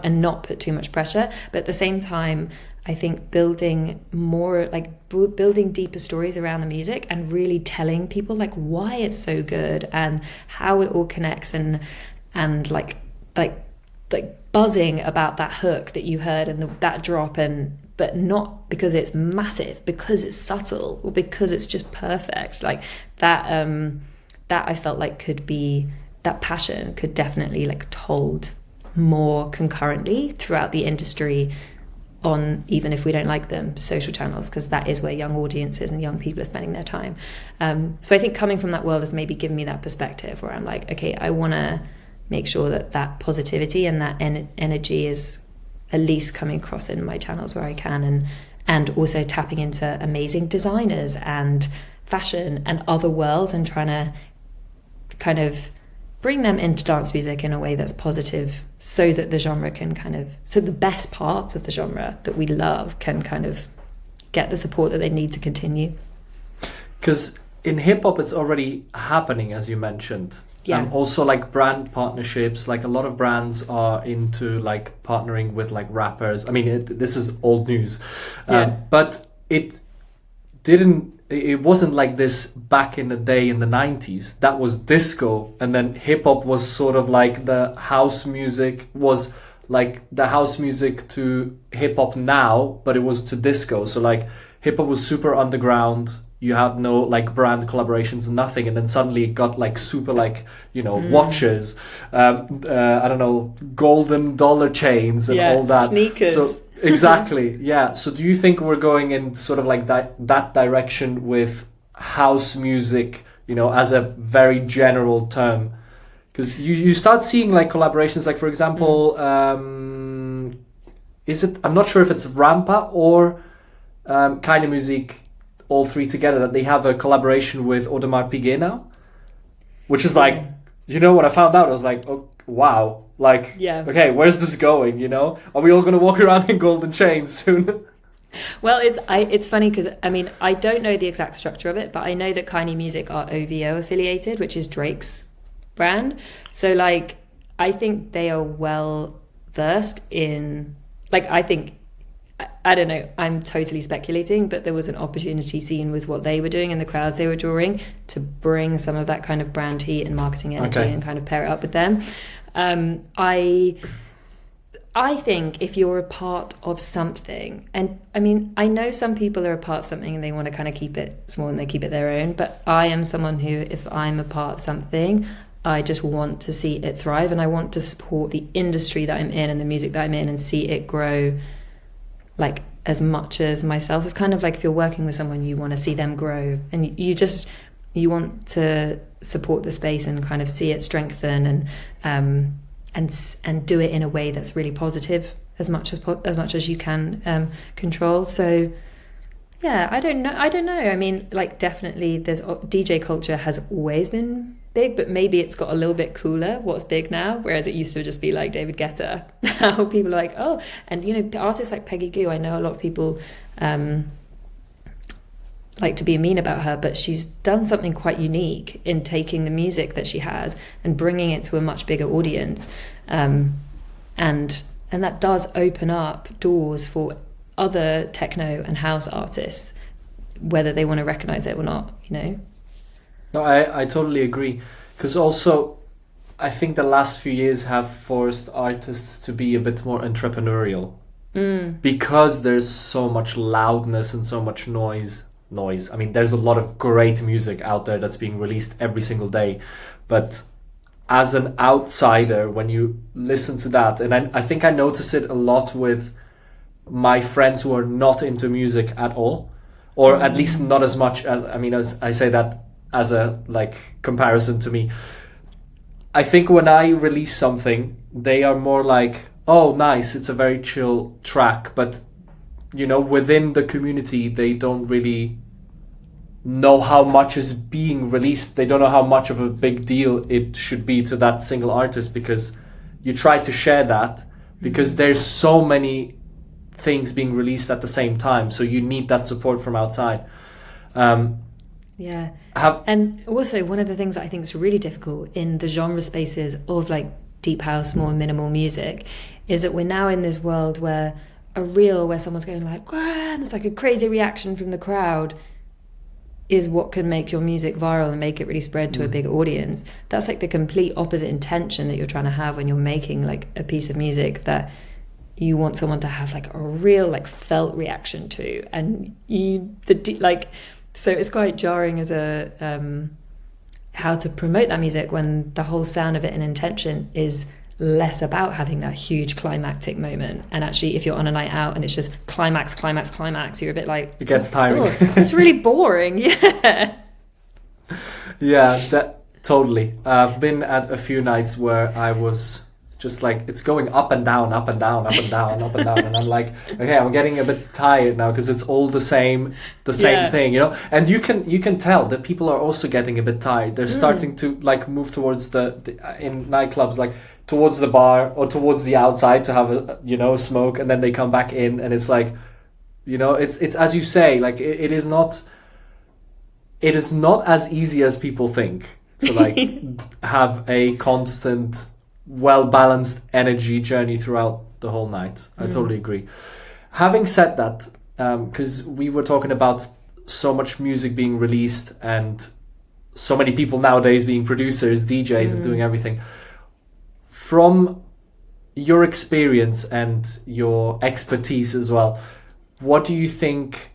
and not put too much pressure. But at the same time, I think building deeper stories around the music and really telling people like why it's so good and how it all connects, and like buzzing about that hook that you heard and that drop, but not because it's massive, because it's subtle, or because it's just perfect. Like that I felt like could be, that passion could definitely like told more concurrently throughout the industry on, even if we don't like them, social channels, because that is where young audiences and young people are spending their time. So I think coming from that world has maybe given me that perspective where I'm like, okay, I want to make sure that positivity and that energy is at least coming across in my channels where I can, and also tapping into amazing designers and fashion and other worlds, and trying to kind of bring them into dance music in a way that's positive, so that the genre can so the best parts of the genre that we love can kind of get the support that they need to continue. Because in hip hop, it's already happening, as you mentioned. Yeah. Also, like brand partnerships, like a lot of brands are into like partnering with like rappers. I mean, this is old news, but it wasn't like this back in the day in the 90s. That was disco, and then hip hop was sort of like the house music, was like the house music to hip hop now, but it was to disco. So like hip hop was super underground. You had no like brand collaborations, nothing, and then suddenly it got like super like, you know, watches, I don't know, golden dollar chains and all that. Sneakers. So exactly, yeah. So do you think we're going in sort of like that direction with house music, you know, as a very general term? Because you start seeing like collaborations, like for example, I'm not sure if it's Rampa or Kind of Music, all three together, that they have a collaboration with Audemars Piguet now, which is like, you know, when I found out, I was like, oh, wow, like, okay, where's this going, you know? Are we all going to walk around in golden chains soon? Well, it's funny because, I mean, I don't know the exact structure of it, but I know that Kind Music are OVO affiliated, which is Drake's brand. So, like, I think they are well versed in, like, I don't know, I'm totally speculating, but there was an opportunity seen with what they were doing and the crowds they were drawing to bring some of that kind of brand heat and marketing energy and kind of pair it up with them. I think if you're a part of something, and I mean, I know some people are a part of something and they want to kind of keep it small and they keep it their own, but I am someone who, if I'm a part of something, I just want to see it thrive, and I want to support the industry that I'm in and the music that I'm in and see it grow like as much as myself. It's kind of like if you're working with someone, you want to see them grow, and you want to support the space and kind of see it strengthen and do it in a way that's really positive as much as you can control. So yeah, I don't know. I mean, like, definitely there's DJ culture has always been big, but maybe it's got a little bit cooler what's big now, whereas it used to just be like David Guetta. Now people are like, oh, and you know, artists like Peggy Gou, I know a lot of people like to be mean about her, but she's done something quite unique in taking the music that she has and bringing it to a much bigger audience, and that does open up doors for other techno and house artists, whether they want to recognize it or not, you know. No, I totally agree, because also I think the last few years have forced artists to be a bit more entrepreneurial, because there's so much loudness and so much noise. I mean, there's a lot of great music out there that's being released every single day, but as an outsider, when you listen to that, and I think I notice it a lot with my friends who are not into music at all, or at least not as much as, I mean, as I say that as a like comparison to me. I think when I release something, they are more like, oh, nice, it's a very chill track, but you know, within the community, they don't really know how much is being released. They don't know how much of a big deal it should be to that single artist, because you try to share that, because there's so many things being released at the same time, so you need that support from outside. And also, one of the things that I think is really difficult in the genre spaces of like deep house, more minimal music, is that we're now in this world where a reel where someone's going like, "Wah," and there's like a crazy reaction from the crowd, is what can make your music viral and make it really spread to a big audience. That's like the complete opposite intention that you're trying to have when you're making like a piece of music that you want someone to have like a real like felt reaction to, and so it's quite jarring as a how to promote that music when the whole sound of it and intention is less about having that huge climactic moment. And actually, if you're on a night out and it's just climax, you're a bit like, it gets tiring. It's really boring. Yeah that totally. I've been at a few nights where I was just like, it's going up and down, up and down, up and down, up and down, and I'm like, okay, I'm getting a bit tired now, because it's all the same thing, you know. And you can tell that people are also getting a bit tired. They're starting to like move towards the in nightclubs, like towards the bar or towards the outside to have a smoke, and then they come back in, and it's like, you know, it's as you say, like it is not as easy as people think to like have a constant, well-balanced energy journey throughout the whole night. I totally agree. Having said that, because we were talking about so much music being released and so many people nowadays being producers, DJs, and doing everything, from your experience and your expertise as well, what do you think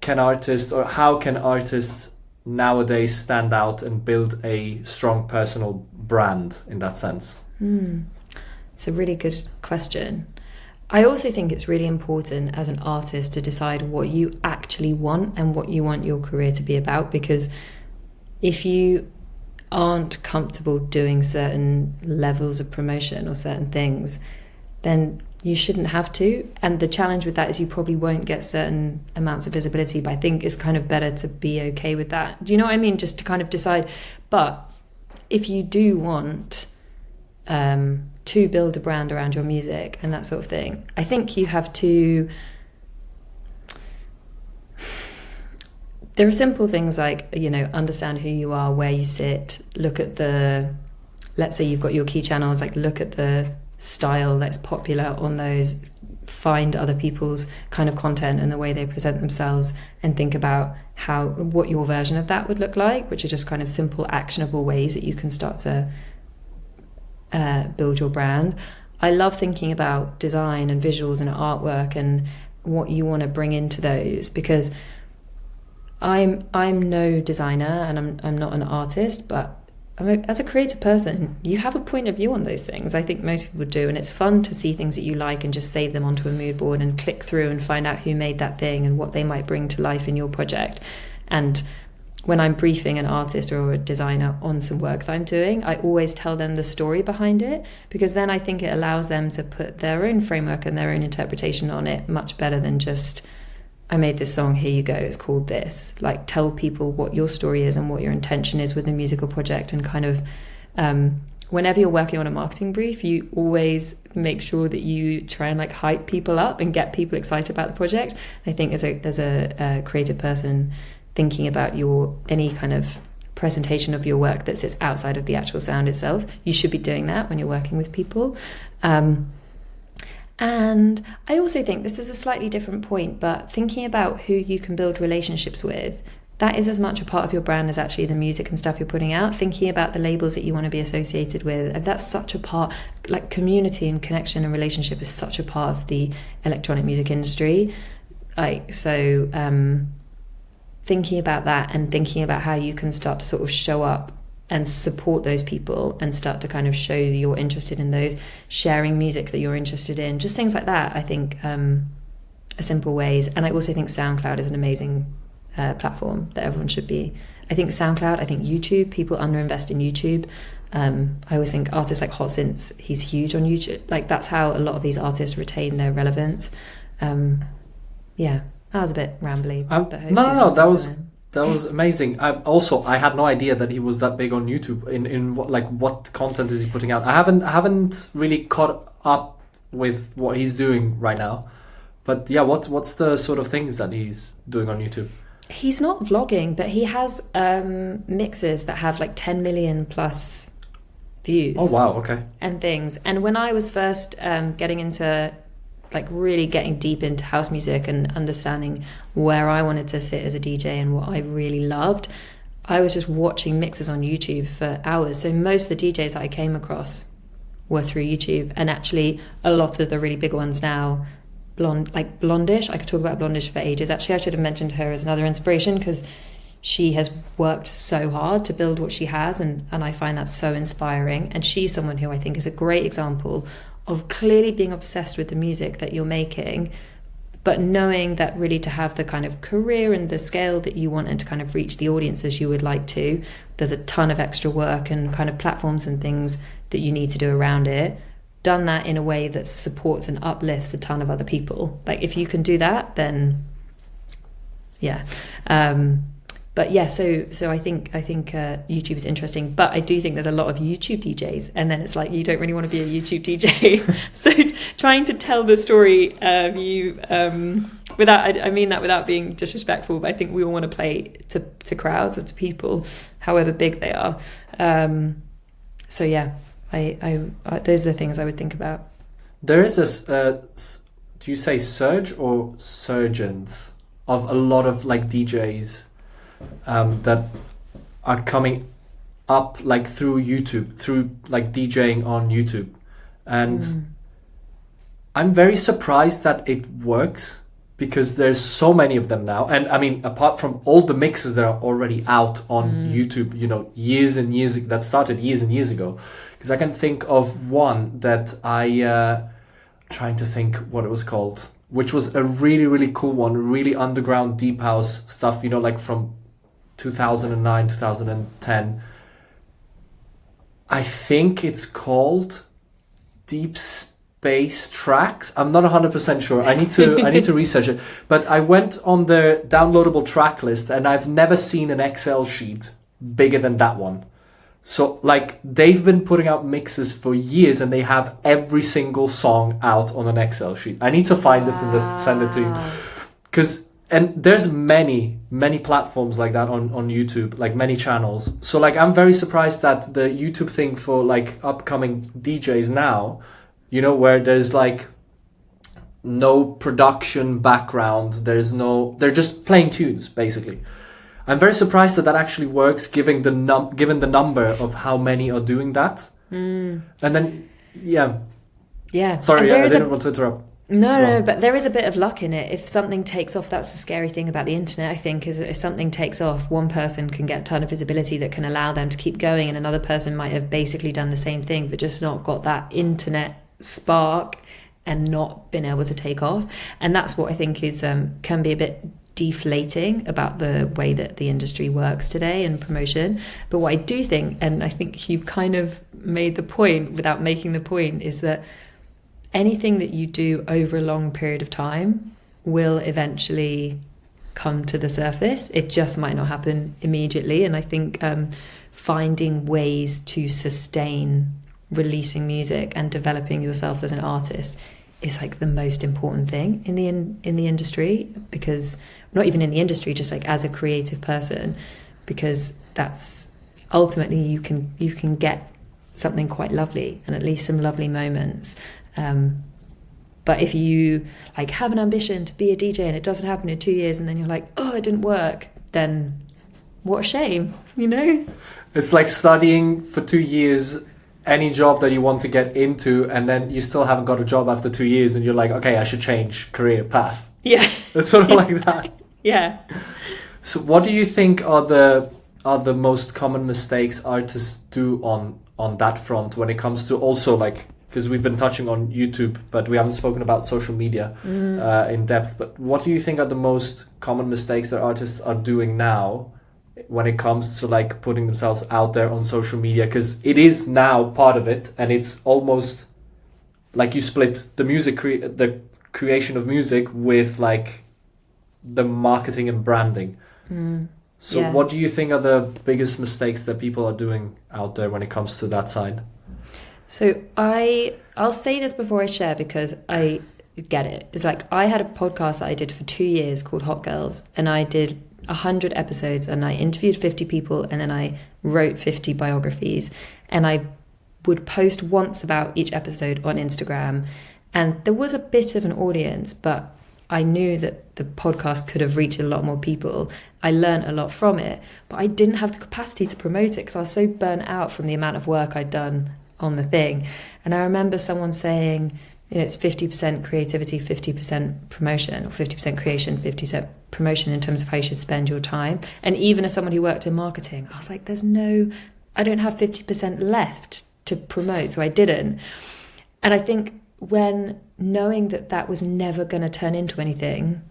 how can artists nowadays stand out and build a strong personal brand in that sense? It's a really good question. I also think it's really important as an artist to decide what you actually want and what you want your career to be about, because if you aren't comfortable doing certain levels of promotion or certain things, then you shouldn't have to. And the challenge with that is you probably won't get certain amounts of visibility, but I think it's kind of better to be okay with that. Do you know what I mean? Just to kind of decide. But if you do want to build a brand around your music and that sort of thing, I think you have to... There are simple things like, you know, understand who you are, where you sit, look at let's say you've got your key channels, like look at the style that's popular on those, find other people's kind of content and the way they present themselves, and think about what your version of that would look like, which are just kind of simple, actionable ways that you can start to build your brand. I love thinking about design and visuals and artwork and what you want to bring into those, because I'm no designer and I'm not an artist, but as a creative person, you have a point of view on those things. I think most people do, and it's fun to see things that you like and just save them onto a mood board and click through and find out who made that thing and what they might bring to life in your project. And when I'm briefing an artist or a designer on some work that I'm doing, I always tell them the story behind it, because then I think it allows them to put their own framework and their own interpretation on it much better than just, I made this song, here you go, it's called this. Like, tell people what your story is and what your intention is with the musical project, and kind of whenever you're working on a marketing brief, you always make sure that you try and like hype people up and get people excited about the project. I think as a creative person, thinking about any kind of presentation of your work that sits outside of the actual sound itself, you should be doing that when you're working with people. And I also think this is a slightly different point, but thinking about who you can build relationships with, that is as much a part of your brand as actually the music and stuff you're putting out. Thinking about the labels that you want to be associated with, that's such a part, like community and connection and relationship is such a part of the electronic music industry. Thinking about that and thinking about how you can start to sort of show up and support those people and start to kind of show you're interested in those, sharing music that you're interested in, just things like that, I think are simple ways. And I also think SoundCloud is an amazing platform that everyone should be. I think SoundCloud, I think YouTube, people underinvest in YouTube. I always think artists like Hot Since, he's huge on YouTube. Like, that's how a lot of these artists retain their relevance. Yeah, that was a bit rambly. But no, that was amazing. I had no idea that he was that big on YouTube. In what content is he putting out? I haven't really caught up with what he's doing right now. But yeah, what's the sort of things that he's doing on YouTube? He's not vlogging, but he has mixes that have like 10 million plus views. Oh wow, okay. And things. And when I was first getting into, like, really getting deep into house music and understanding where I wanted to sit as a DJ and what I really loved, I was just watching mixes on YouTube for hours. So most of the DJs that I came across were through YouTube, and actually a lot of the really big ones now, Blondish. I could talk about Blondish for ages. Actually, I should have mentioned her as another inspiration, because she has worked so hard to build what she has, and I find that so inspiring. And she's someone who I think is a great example of clearly being obsessed with the music that you're making, but knowing that really to have the kind of career and the scale that you want and to kind of reach the audiences you would like to, there's a ton of extra work and kind of platforms and things that you need to do around it. Done that in a way that supports and uplifts a ton of other people. Like, if you can do that, then yeah. But yeah, so I think YouTube is interesting, but I do think there's a lot of YouTube DJs, and then it's like you don't really want to be a YouTube DJ. So trying to tell the story of you I mean that without being disrespectful, but I think we all want to play to crowds or to people, however big they are. So yeah, I those are the things I would think about. There is a do you say surge or surgeons of a lot of like DJs that are coming up like through YouTube, through like DJing on YouTube, and I'm very surprised that it works, because there's so many of them now. And I mean, apart from all the mixes that are already out on YouTube, years and years, that started years and years ago, because I can think of one that trying to think what it was called, which was a really, really cool one, really underground deep house stuff, like from 2009, 2010. I think it's called Deep Space Tracks. I'm not 100% sure. I need to research it. But I went on their downloadable track list, and I've never seen an Excel sheet bigger than that one. So like, they've been putting out mixes for years, and they have every single song out on an Excel sheet. I need to find this and send it to you. And there's many platforms like that on YouTube, like many channels. So like, I'm very surprised that the YouTube thing for like upcoming DJs now, where there's like no production background, they're just playing tunes basically. I'm very surprised that actually works, given the number of how many are doing that. And then, yeah. Yeah. Sorry, I didn't want to interrupt. No, but there is a bit of luck in it. If something takes off, that's the scary thing about the internet, I think, is if something takes off, one person can get a ton of visibility that can allow them to keep going, and another person might have basically done the same thing, but just not got that internet spark and not been able to take off. And that's what I think is can be a bit deflating about the way that the industry works today and promotion. But what I do think, and I think you've kind of made the point without making the point, is that anything that you do over a long period of time will eventually come to the surface. It just might not happen immediately. And I think finding ways to sustain releasing music and developing yourself as an artist is like the most important thing in the industry, because not even in the industry, just like as a creative person, because that's ultimately you can get something quite lovely and at least some lovely moments. But if you like have an ambition to be a DJ and it doesn't happen in 2 years, and then you're like, oh, it didn't work, then what a shame, you know? It's like studying for 2 years any job that you want to get into, and then you still haven't got a job after 2 years, and you're like, okay, I should change career path. Yeah. It's sort of like that. Yeah. So what do you think are the most common mistakes artists do on that front when it comes to also like, because we've been touching on YouTube, but we haven't spoken about social media in depth. But what do you think are the most common mistakes that artists are doing now when it comes to like putting themselves out there on social media? Because it is now part of it, and it's almost like you split the the creation of music with like the marketing and branding. So Yeah. what do you think are the biggest mistakes that people are doing out there when it comes to that side? So I'll say this before I share, because I get it. It's like I had a podcast that I did for 2 years called Hot Girls, and I did 100 episodes, and I interviewed 50 people, and then I wrote 50 biographies, and I would post once about each episode on Instagram, and there was a bit of an audience, but I knew that the podcast could have reached a lot more people. I learned a lot from it, but I didn't have the capacity to promote it because I was so burnt out from the amount of work I'd done on the thing. And I remember someone saying, you know, it's 50% creativity, 50% promotion, or 50% creation, 50% promotion in terms of how you should spend your time. And even as someone who worked in marketing, I was like, I don't have 50% left to promote, so I didn't. And I think when knowing that was never going to turn into anything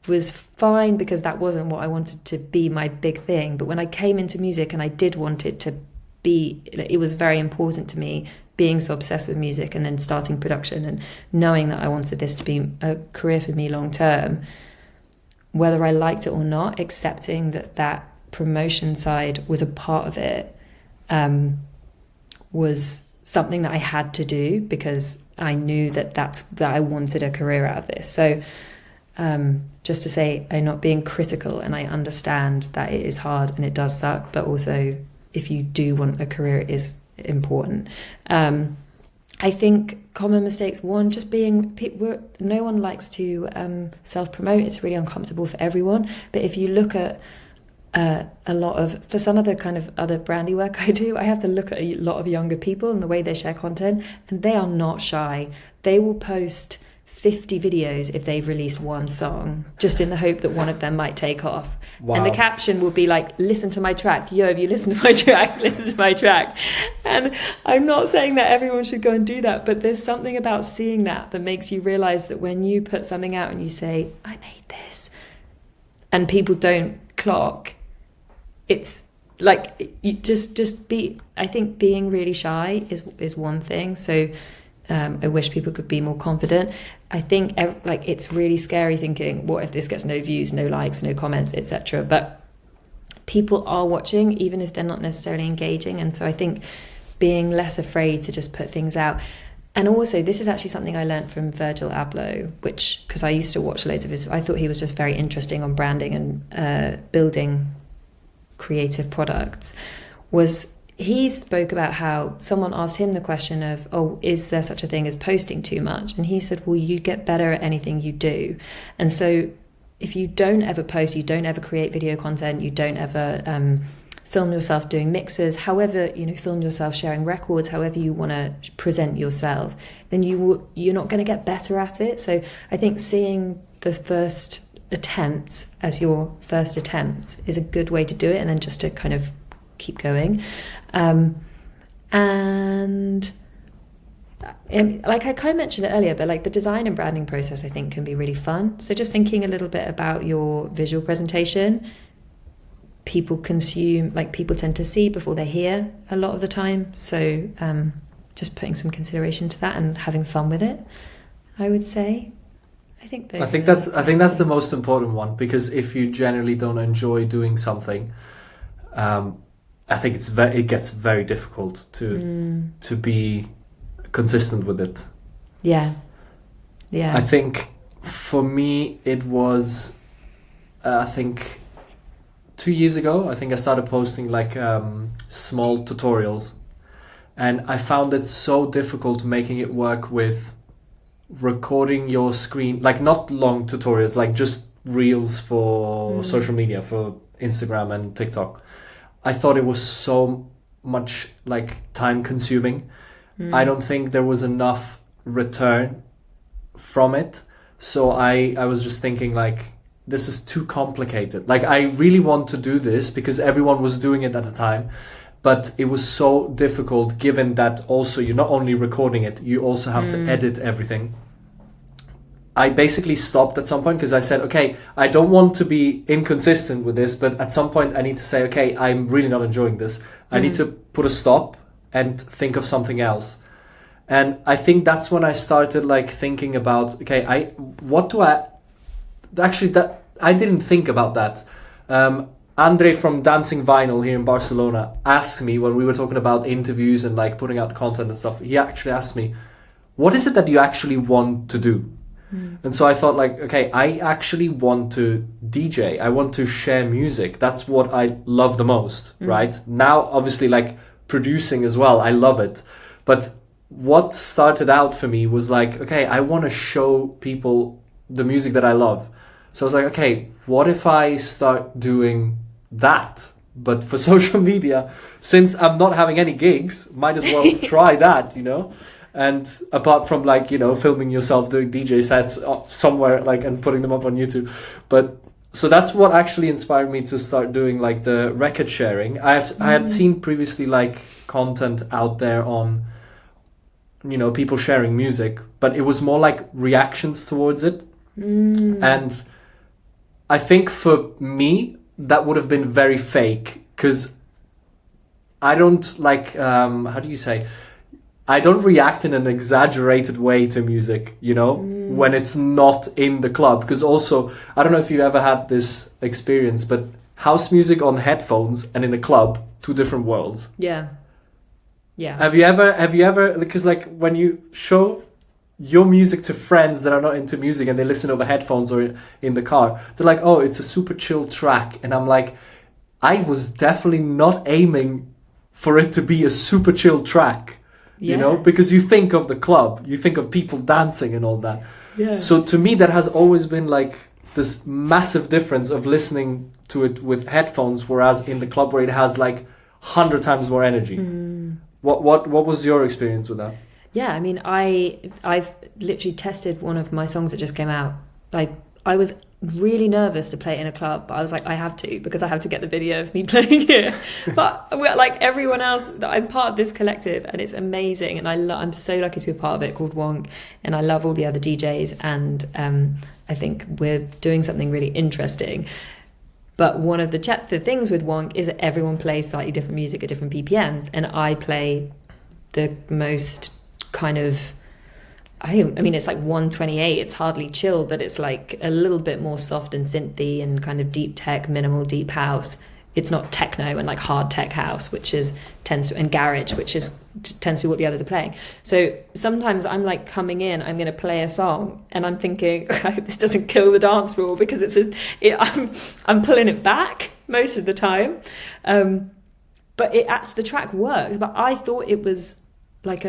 was fine, because that wasn't what I wanted to be my big thing. But when I came into music and I did want it to be, it was very important to me, being so obsessed with music and then starting production and knowing that I wanted this to be a career for me long term, whether I liked it or not, accepting that promotion side was a part of it was something that I had to do, because I knew that I wanted a career out of this. So just to say, I'm not being critical, and I understand that it is hard and it does suck, but also if you do want a career, it is important. I think common mistakes, one, just being, no one likes to self-promote. It's really uncomfortable for everyone. But if you look at a lot of, for some of the kind of other brandy work I do, I have to look at a lot of younger people and the way they share content, and they are not shy. They will post 50 videos if they've released one song, just in the hope that one of them might take off. Wow. And the caption will be like, listen to my track. Yo, have you listened to my track? Listen to my track. And I'm not saying that everyone should go and do that, but there's something about seeing that makes you realize that when you put something out and you say, I made this, and people don't clock, it's like, you just be, I think being really shy is one thing. So I wish people could be more confident. I think like it's really scary thinking, what if this gets no views, no likes, no comments, etc. But people are watching, even if they're not necessarily engaging. And so I think being less afraid to just put things out. And also, this is actually something I learned from Virgil Abloh, which, because I used to watch loads of his, I thought he was just very interesting on branding and building creative products, was he spoke about how someone asked him the question of, oh, is there such a thing as posting too much? And he said, well, you get better at anything you do. And so if you don't ever post, you don't ever create video content, you don't ever film yourself doing mixes, however, film yourself sharing records, however you want to present yourself, then you're not going to get better at it. So I think seeing the first attempts as your first attempts is a good way to do it, and then just to kind of keep going. And like I kind of mentioned it earlier, but like the design and branding process I think can be really fun. So just thinking a little bit about your visual presentation. People tend to see before they hear a lot of the time. So just putting some consideration to that and having fun with it, I would say. I think that's the most important one, because if you generally don't enjoy doing something, I think it gets very difficult to be consistent with it. Yeah. I think for me it was, I think 2 years ago, I think I started posting like small tutorials, and I found it so difficult making it work with recording your screen, like not long tutorials, like just reels for social media, for Instagram and TikTok. I thought it was so much like time consuming. I don't think there was enough return from it. So I was just thinking like, this is too complicated. Like I really want to do this because everyone was doing it at the time, but it was so difficult given that also you're not only recording it, you also have to edit everything. I basically stopped at some point because I said, okay, I don't want to be inconsistent with this, but at some point I need to say, okay, I'm really not enjoying this. I need to put a stop and think of something else. And I think that's when I started like thinking about, okay, I didn't think about that. Andre from Dancing Vinyl here in Barcelona asked me when we were talking about interviews and like putting out content and stuff, he actually asked me, what is it that you actually want to do? And so I thought like, okay, I actually want to DJ. I want to share music. That's what I love the most, right? Now, obviously, like producing as well, I love it. But what started out for me was like, okay, I want to show people the music that I love. So I was like, okay, what if I start doing that, but for social media? Since I'm not having any gigs, might as well try that, And apart from like, filming yourself doing DJ sets somewhere like and putting them up on YouTube. But so that's what actually inspired me to start doing like the record sharing. I had seen previously like content out there on, people sharing music, but it was more like reactions towards it. And I think for me, that would have been very fake because I don't like, how do you say? I don't react in an exaggerated way to music, when it's not in the club. Because also, I don't know if you ever had this experience, but house music on headphones and in a club, two different worlds. Yeah. Have you ever, because like when you show your music to friends that are not into music and they listen over headphones or in the car, they're like, oh, it's a super chill track. And I'm like, I was definitely not aiming for it to be a super chill track. Because you think of the club, you think of people dancing and all that. Yeah. So to me, that has always been like this massive difference of listening to it with headphones, whereas in the club where it has like 100 times more energy. What was your experience with that? Yeah, I mean, I've literally tested one of my songs that just came out. Like I was really nervous to play it in a club, but I was like, I have to, because I have to get the video of me playing it. But we're like everyone else, I'm part of this collective and it's amazing, and I'm so lucky to be a part of it, called Wonk, and I love all the other DJs, and I think we're doing something really interesting. But one of the things with Wonk is that everyone plays slightly different music at different BPMs, and I play the most kind of, I mean, it's like 128. It's hardly chill, but it's like a little bit more soft and synthy and kind of deep tech, minimal deep house. It's not techno and like hard tech house, and garage, tends to be what the others are playing. So sometimes I'm like coming in, I'm going to play a song, and I'm thinking, I hope this doesn't kill the dance floor, because I'm pulling it back most of the time. But the track works. But I thought it was like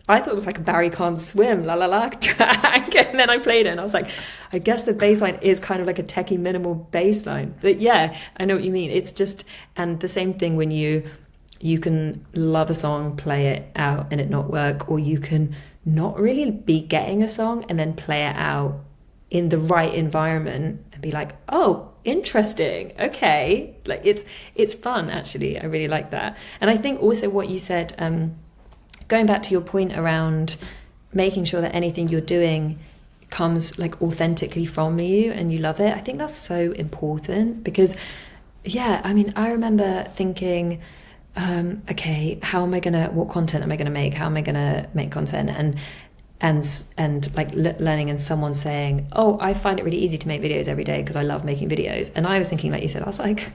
I thought it was like a Barry Can't Swim, la la la track. And then I played it and I was like, I guess the bass line is kind of like a techie minimal bass line. But yeah, I know what you mean. It's just, and the same thing when you can love a song, play it out and it not work, or you can not really be getting a song and then play it out in the right environment and be like, oh, interesting, okay. Like it's fun, actually. I really like that. And I think also what you said, going back to your point around making sure that anything you're doing comes like authentically from you and you love it, I think that's so important. Because yeah, I mean, I remember thinking, okay, what content am I gonna make? How am I gonna make content? And like learning, and someone saying, oh, I find it really easy to make videos every day because I love making videos. And I was thinking, like you said, I was like,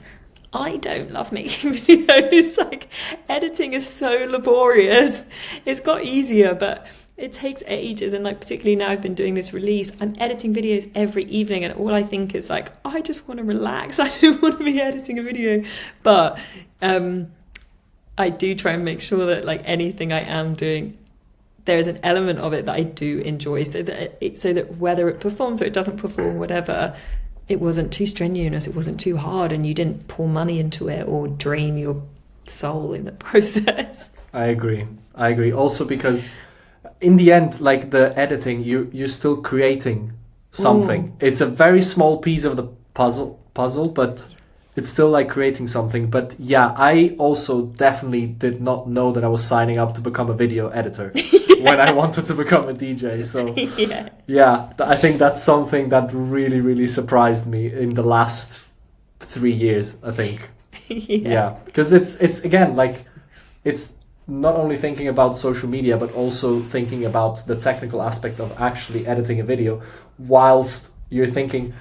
I don't love making videos. Like, editing is so laborious. It's got easier, but it takes ages. And like, particularly now I've been doing this release, I'm editing videos every evening, and all I think is like, I just want to relax. I don't want to be editing a video. But I do try and make sure that like anything I am doing, there is an element of it that I do enjoy, so that whether it performs or it doesn't perform, whatever, it wasn't too strenuous, it wasn't too hard, and you didn't pour money into it or drain your soul in the process. I agree. Also because in the end, like the editing, you're still creating something. Ooh. It's a very small piece of the puzzle, but it's still like creating something. But yeah, I also definitely did not know that I was signing up to become a video editor when I wanted to become a DJ. So yeah, I think that's something that really, really surprised me in the last 3 years, I think. Yeah, because it's again, like, it's not only thinking about social media, but also thinking about the technical aspect of actually editing a video, whilst you're thinking,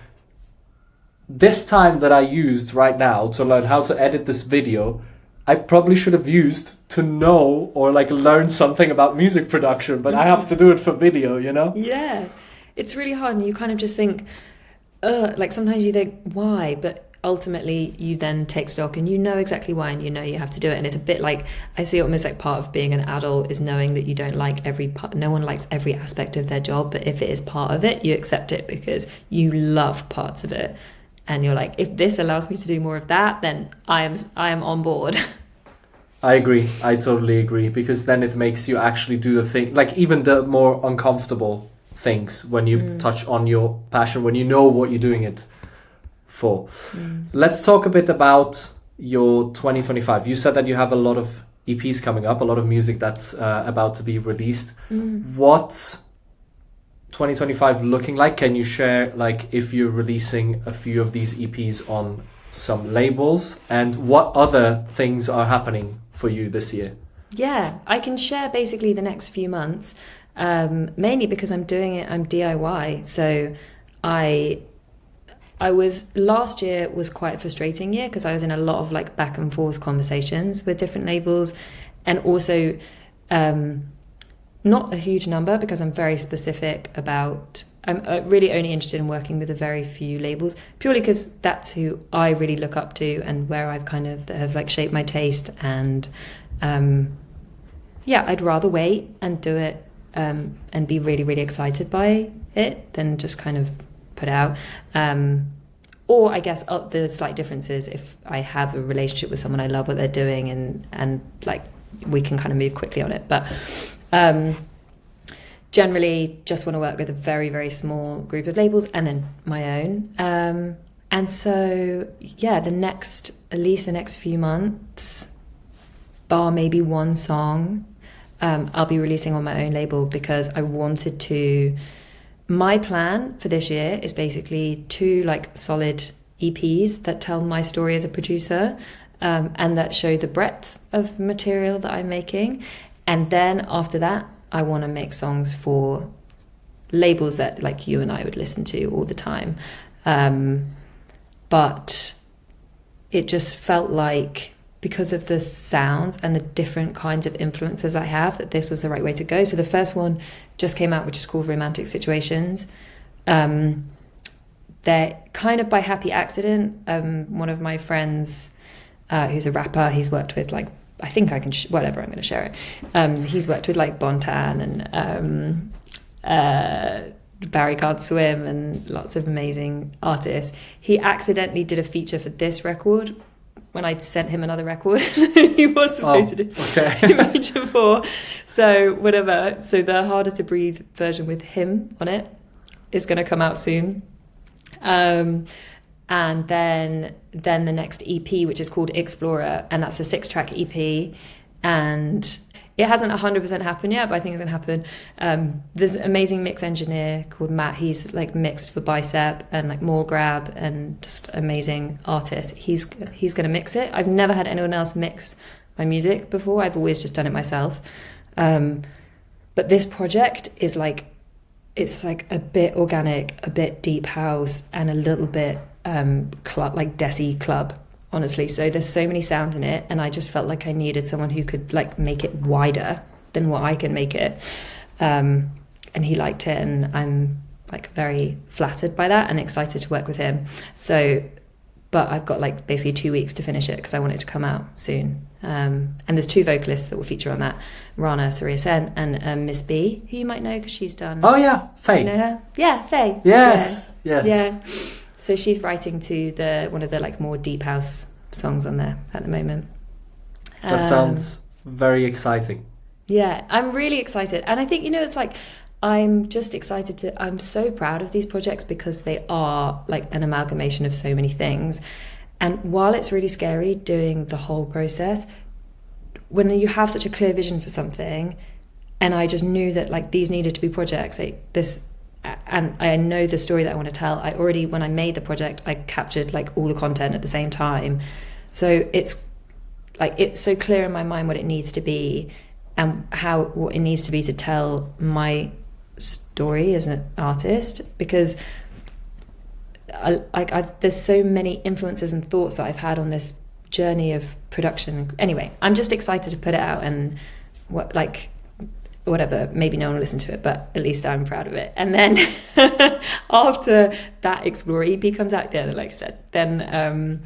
this time that I used right now to learn how to edit this video, I probably should have used to know or like learn something about music production, but I have to do it for video, you know? Yeah, it's really hard, and you kind of just think, like sometimes you think, why? But ultimately you then take stock and you know exactly why, and you know you have to do it. And it's a bit like, I see it almost like part of being an adult is knowing that you don't like every part, no one likes every aspect of their job, but if it is part of it, you accept it because you love parts of it. And you're like, if this allows me to do more of that, then I am on board. I agree. I totally agree. Because then it makes you actually do the thing, like even the more uncomfortable things, when you touch on your passion, when you know what you're doing it for. Let's talk a bit about your 2025. You said that you have a lot of EPs coming up, a lot of music that's about to be released. What's 2025 looking like? Can you share, like, if you're releasing a few of these EPs on some labels, and what other things are happening for you this year? Yeah, I can share basically the next few months, mainly because I'm doing it, I'm DIY. So last year was quite a frustrating year because I was in a lot of like back and forth conversations with different labels, and also not a huge number because I'm very specific about, I'm really only interested in working with a very few labels, purely because that's who I really look up to and where I've kind of have like shaped my taste. And I'd rather wait and do it and be really, really excited by it than just kind of put out. Or I guess the slight differences, if I have a relationship with someone, I love what they're doing, and like we can kind of move quickly on it. But generally just want to work with a very, very small group of labels and then my own. And so, yeah, at least the next few months, bar maybe one song, I'll be releasing on my own label, because I wanted to, my plan for this year is basically 2 like solid EPs that tell my story as a producer, and that show the breadth of material that I'm making. And then after that, I want to make songs for labels that like you and I would listen to all the time. But it just felt like, because of the sounds and the different kinds of influences I have, that this was the right way to go. So the first one just came out, which is called Romantic Situations. They're kind of by happy accident. One of my friends, who's a rapper, he's worked with like I think I can, whatever, I'm going to share it. He's worked with like Bontan and Barry Can't Swim and lots of amazing artists. He accidentally did a feature for this record when I'd sent him another record. He was supposed to do Imagine 4. So whatever. So the Harder to Breathe version with him on it is going to come out soon. And then the next EP, which is called Explorer, and that's a 6-track EP. And it hasn't 100% happened yet, but I think it's going to happen. There's an amazing mix engineer called Matt. He's like mixed for Bicep and like More Grab and just amazing artist. He's going to mix it. I've never had anyone else mix my music before. I've always just done it myself. But this project is like, it's like a bit organic, a bit deep house, and a little bit club, like Desi club, honestly. So there's so many sounds in it, and I just felt like I needed someone who could like make it wider than what I can make it. And he liked it, and I'm like very flattered by that and excited to work with him. So, but I've got like basically 2 weeks to finish it because I want it to come out soon. And there's 2 vocalists that will feature on that, Rana Surya Sen and Miss B, who you might know because she's done... Oh yeah, Faye. You know her? Yeah, Faye. Yes, yeah. yes. Yeah. So she's writing to one of the like more deep house songs on there at the moment. That sounds very exciting. Yeah, I'm really excited. And I think, it's like, I'm just excited I'm so proud of these projects because they are like an amalgamation of so many things. And while it's really scary doing the whole process, when you have such a clear vision for something, and I just knew that like these needed to be projects, and I know the story that I want to tell. When I made the project, I captured like all the content at the same time. So it's so clear in my mind what it needs to be and what it needs to be to tell my story as an artist, because there's so many influences and thoughts that I've had on this journey of production. Anyway, I'm just excited to put it out, and whatever, maybe no one will listen to it, but at least I'm proud of it. And then after that Explorer EP comes out, like I said, then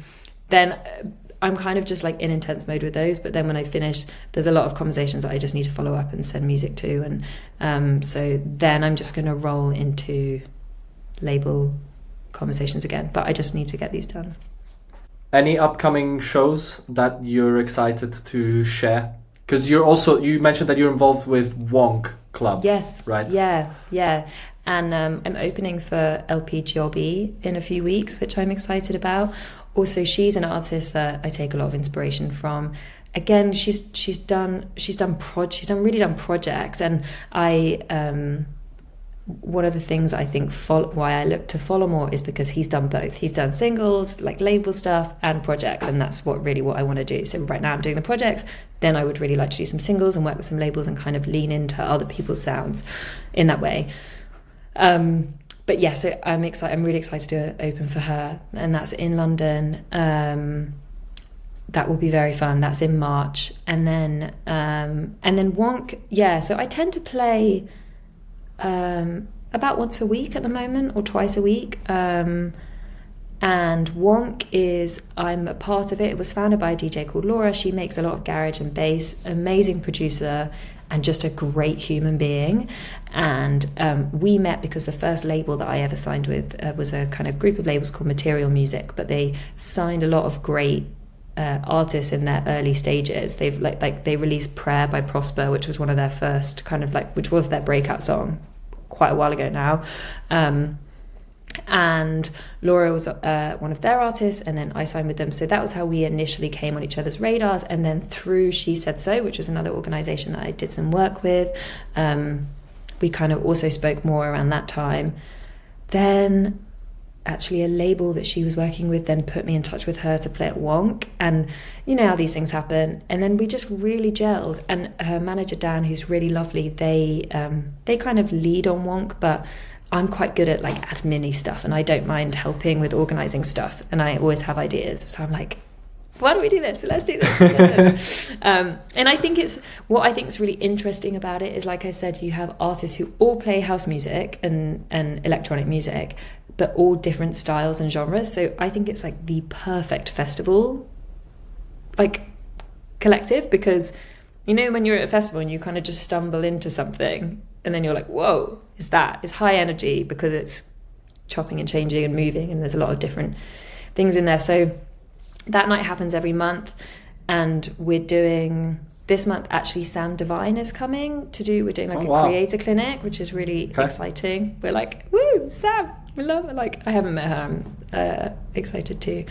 I'm kind of just like in intense mode with those. But then when I finish, there's a lot of conversations that I just need to follow up and send music to. And so then I'm just going to roll into label conversations again. But I just need to get these done. Any upcoming shows that you're excited to share? Because you mentioned that you're involved with Wonk Club. Yes. Right? Yeah. And I'm opening for LP Jobby in a few weeks, which I'm excited about. Also, she's an artist that I take a lot of inspiration from. Again, she's done really done projects, and one of the things I think why I look to follow more is because he's done both. He's done singles, like label stuff, and projects, and that's what I want to do. So right now I'm doing the projects, then I would really like to do some singles and work with some labels and kind of lean into other people's sounds in that way. But yeah, so I'm really excited to open for her, and that's in London. That will be very fun. That's in March, and then Wonk. Yeah, so I tend to play about once a week at the moment, or twice a week. And Wonk I'm a part of it. It was founded by a DJ called Laura. She makes a lot of garage and bass, amazing producer, and just a great human being. And we met because the first label that I ever signed with was a kind of group of labels called Material Music, but they signed a lot of great artists in their early stages. They've they released Prayer by Prosper, which was one of their first which was their breakout song quite a while ago now. And Laura was one of their artists, and then I signed with them. So that was how we initially came on each other's radars. And then through She Said So, which was another organisation that I did some work with, we kind of also spoke more around that time. Then actually a label that she was working with then put me in touch with her to play at Wonk, and you know how these things happen. And then we just really gelled, and her manager Dan, who's really lovely, they kind of lead on Wonk, but I'm quite good at like admin-y stuff, and I don't mind helping with organising stuff, and I always have ideas. So I'm like, why don't we do this? Let's do this. And I think what I think is really interesting about it is, like I said, you have artists who all play house music and electronic music, but all different styles and genres. So I think it's like the perfect festival. Like, collective, because you know when you're at a festival and you kind of just stumble into something and then you're like, whoa, it's high energy because it's chopping and changing and moving, and there's a lot of different things in there. So that night happens every month, and we're doing this month, actually Sam Devine is coming we're doing like a creator clinic, which is really exciting. We're like, woo, Sam, we love it. Like, I haven't met her, I'm excited too.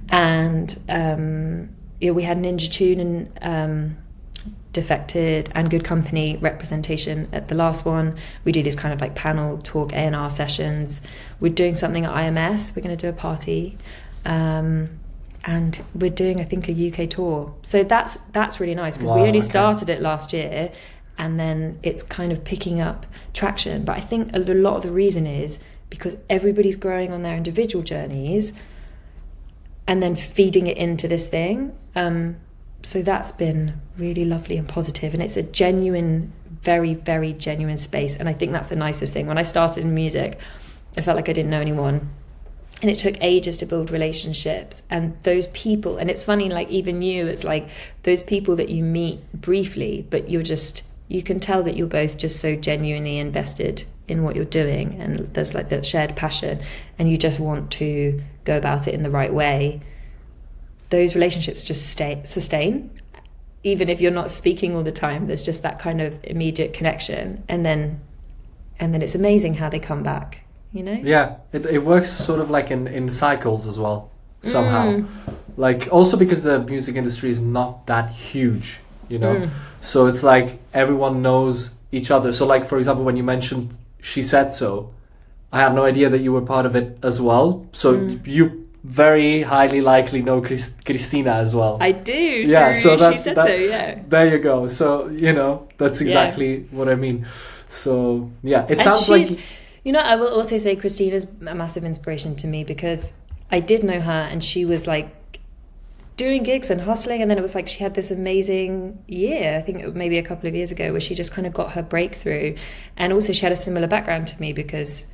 And we had Ninja Tune and Defected and Good Company representation at the last one. We do this kind of like panel talk A&R sessions. We're doing something at IMS. We're going to do a party, and we're doing, I think, a UK tour. So that's really nice, because we only started it last year, and then it's kind of picking up traction. But I think a lot of the reason is because everybody's growing on their individual journeys and then feeding it into this thing. So that's been really lovely and positive, and it's a genuine, very, very genuine space. And I think that's the nicest thing. When I started in music, I felt like I didn't know anyone, and it took ages to build relationships. And those people, and it's funny, like even you, it's like those people that you meet briefly, but you can tell that you're both just so genuinely invested in what you're doing, and there's like that shared passion, and you just want to go about it in the right way. Those relationships just sustain, even if you're not speaking all the time. There's just that kind of immediate connection, and then it's amazing how they come back, you know? Yeah, it works sort of like in cycles as well, somehow. Like, also because the music industry is not that huge, you know? So it's like everyone knows each other. So like, for example, when you mentioned She Said So, I had no idea that you were part of it as well. So you very highly likely know Christina as well. I do. Yeah, so She Said So, yeah. There you go. So, you know, that's exactly what I mean. So, yeah, it sounds like... You know, I will also say Christina's a massive inspiration to me, because I did know her, and she was like doing gigs and hustling, and then it was like she had this amazing year, I think it was maybe a couple of years ago, where she just kind of got her breakthrough. And also she had a similar background to me, because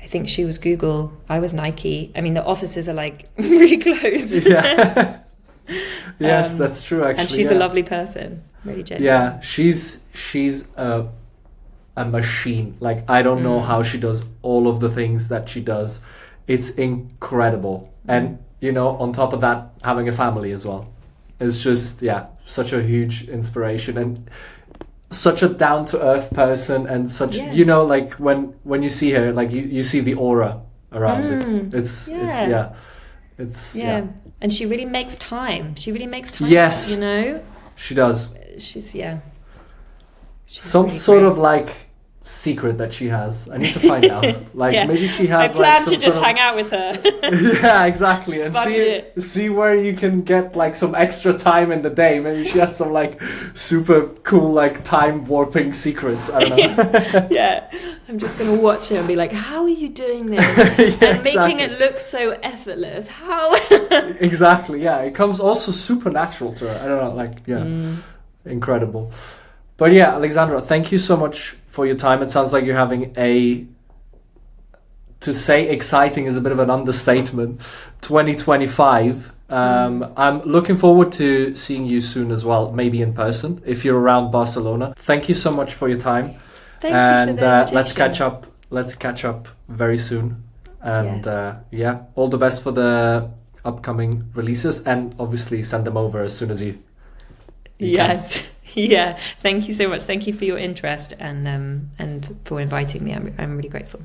I think she was Google, I was Nike. I mean, the offices are like really close. Yeah. Yes, that's true, actually. And she's a lovely person, really genuine. Yeah, she's a machine. Like, I don't know how she does all of the things that she does. It's incredible. And, you know, on top of that, having a family as well. It's just, such a huge inspiration, and such a down-to-earth person, and such, you know, like when you see her, like you see the aura around it. It's and she really makes time. Yes, you know, she does. She's some really sort great. of like secret that she has. I need to find out. Like maybe she has. I plan like to just hang out with her. Yeah, exactly, and see where you can get like some extra time in the day. Maybe she has some like super cool like time warping secrets. I don't know. Yeah, I'm just gonna watch her and be like, "How are you doing this?" And making it look so effortless. How? Exactly. Yeah, it comes also super natural to her. I don't know. Like incredible. But yeah, Alexandra, thank you so much for your time. It sounds like you're having to say exciting is a bit of an understatement, 2025. I'm looking forward to seeing you soon as well, maybe in person, if you're around Barcelona. Thank you so much for your time. Thank you for the let's catch up very soon. And all the best for the upcoming releases, and obviously send them over as soon as you Yes. Yeah. Thank you so much. Thank you for your interest and for inviting me. I'm really grateful.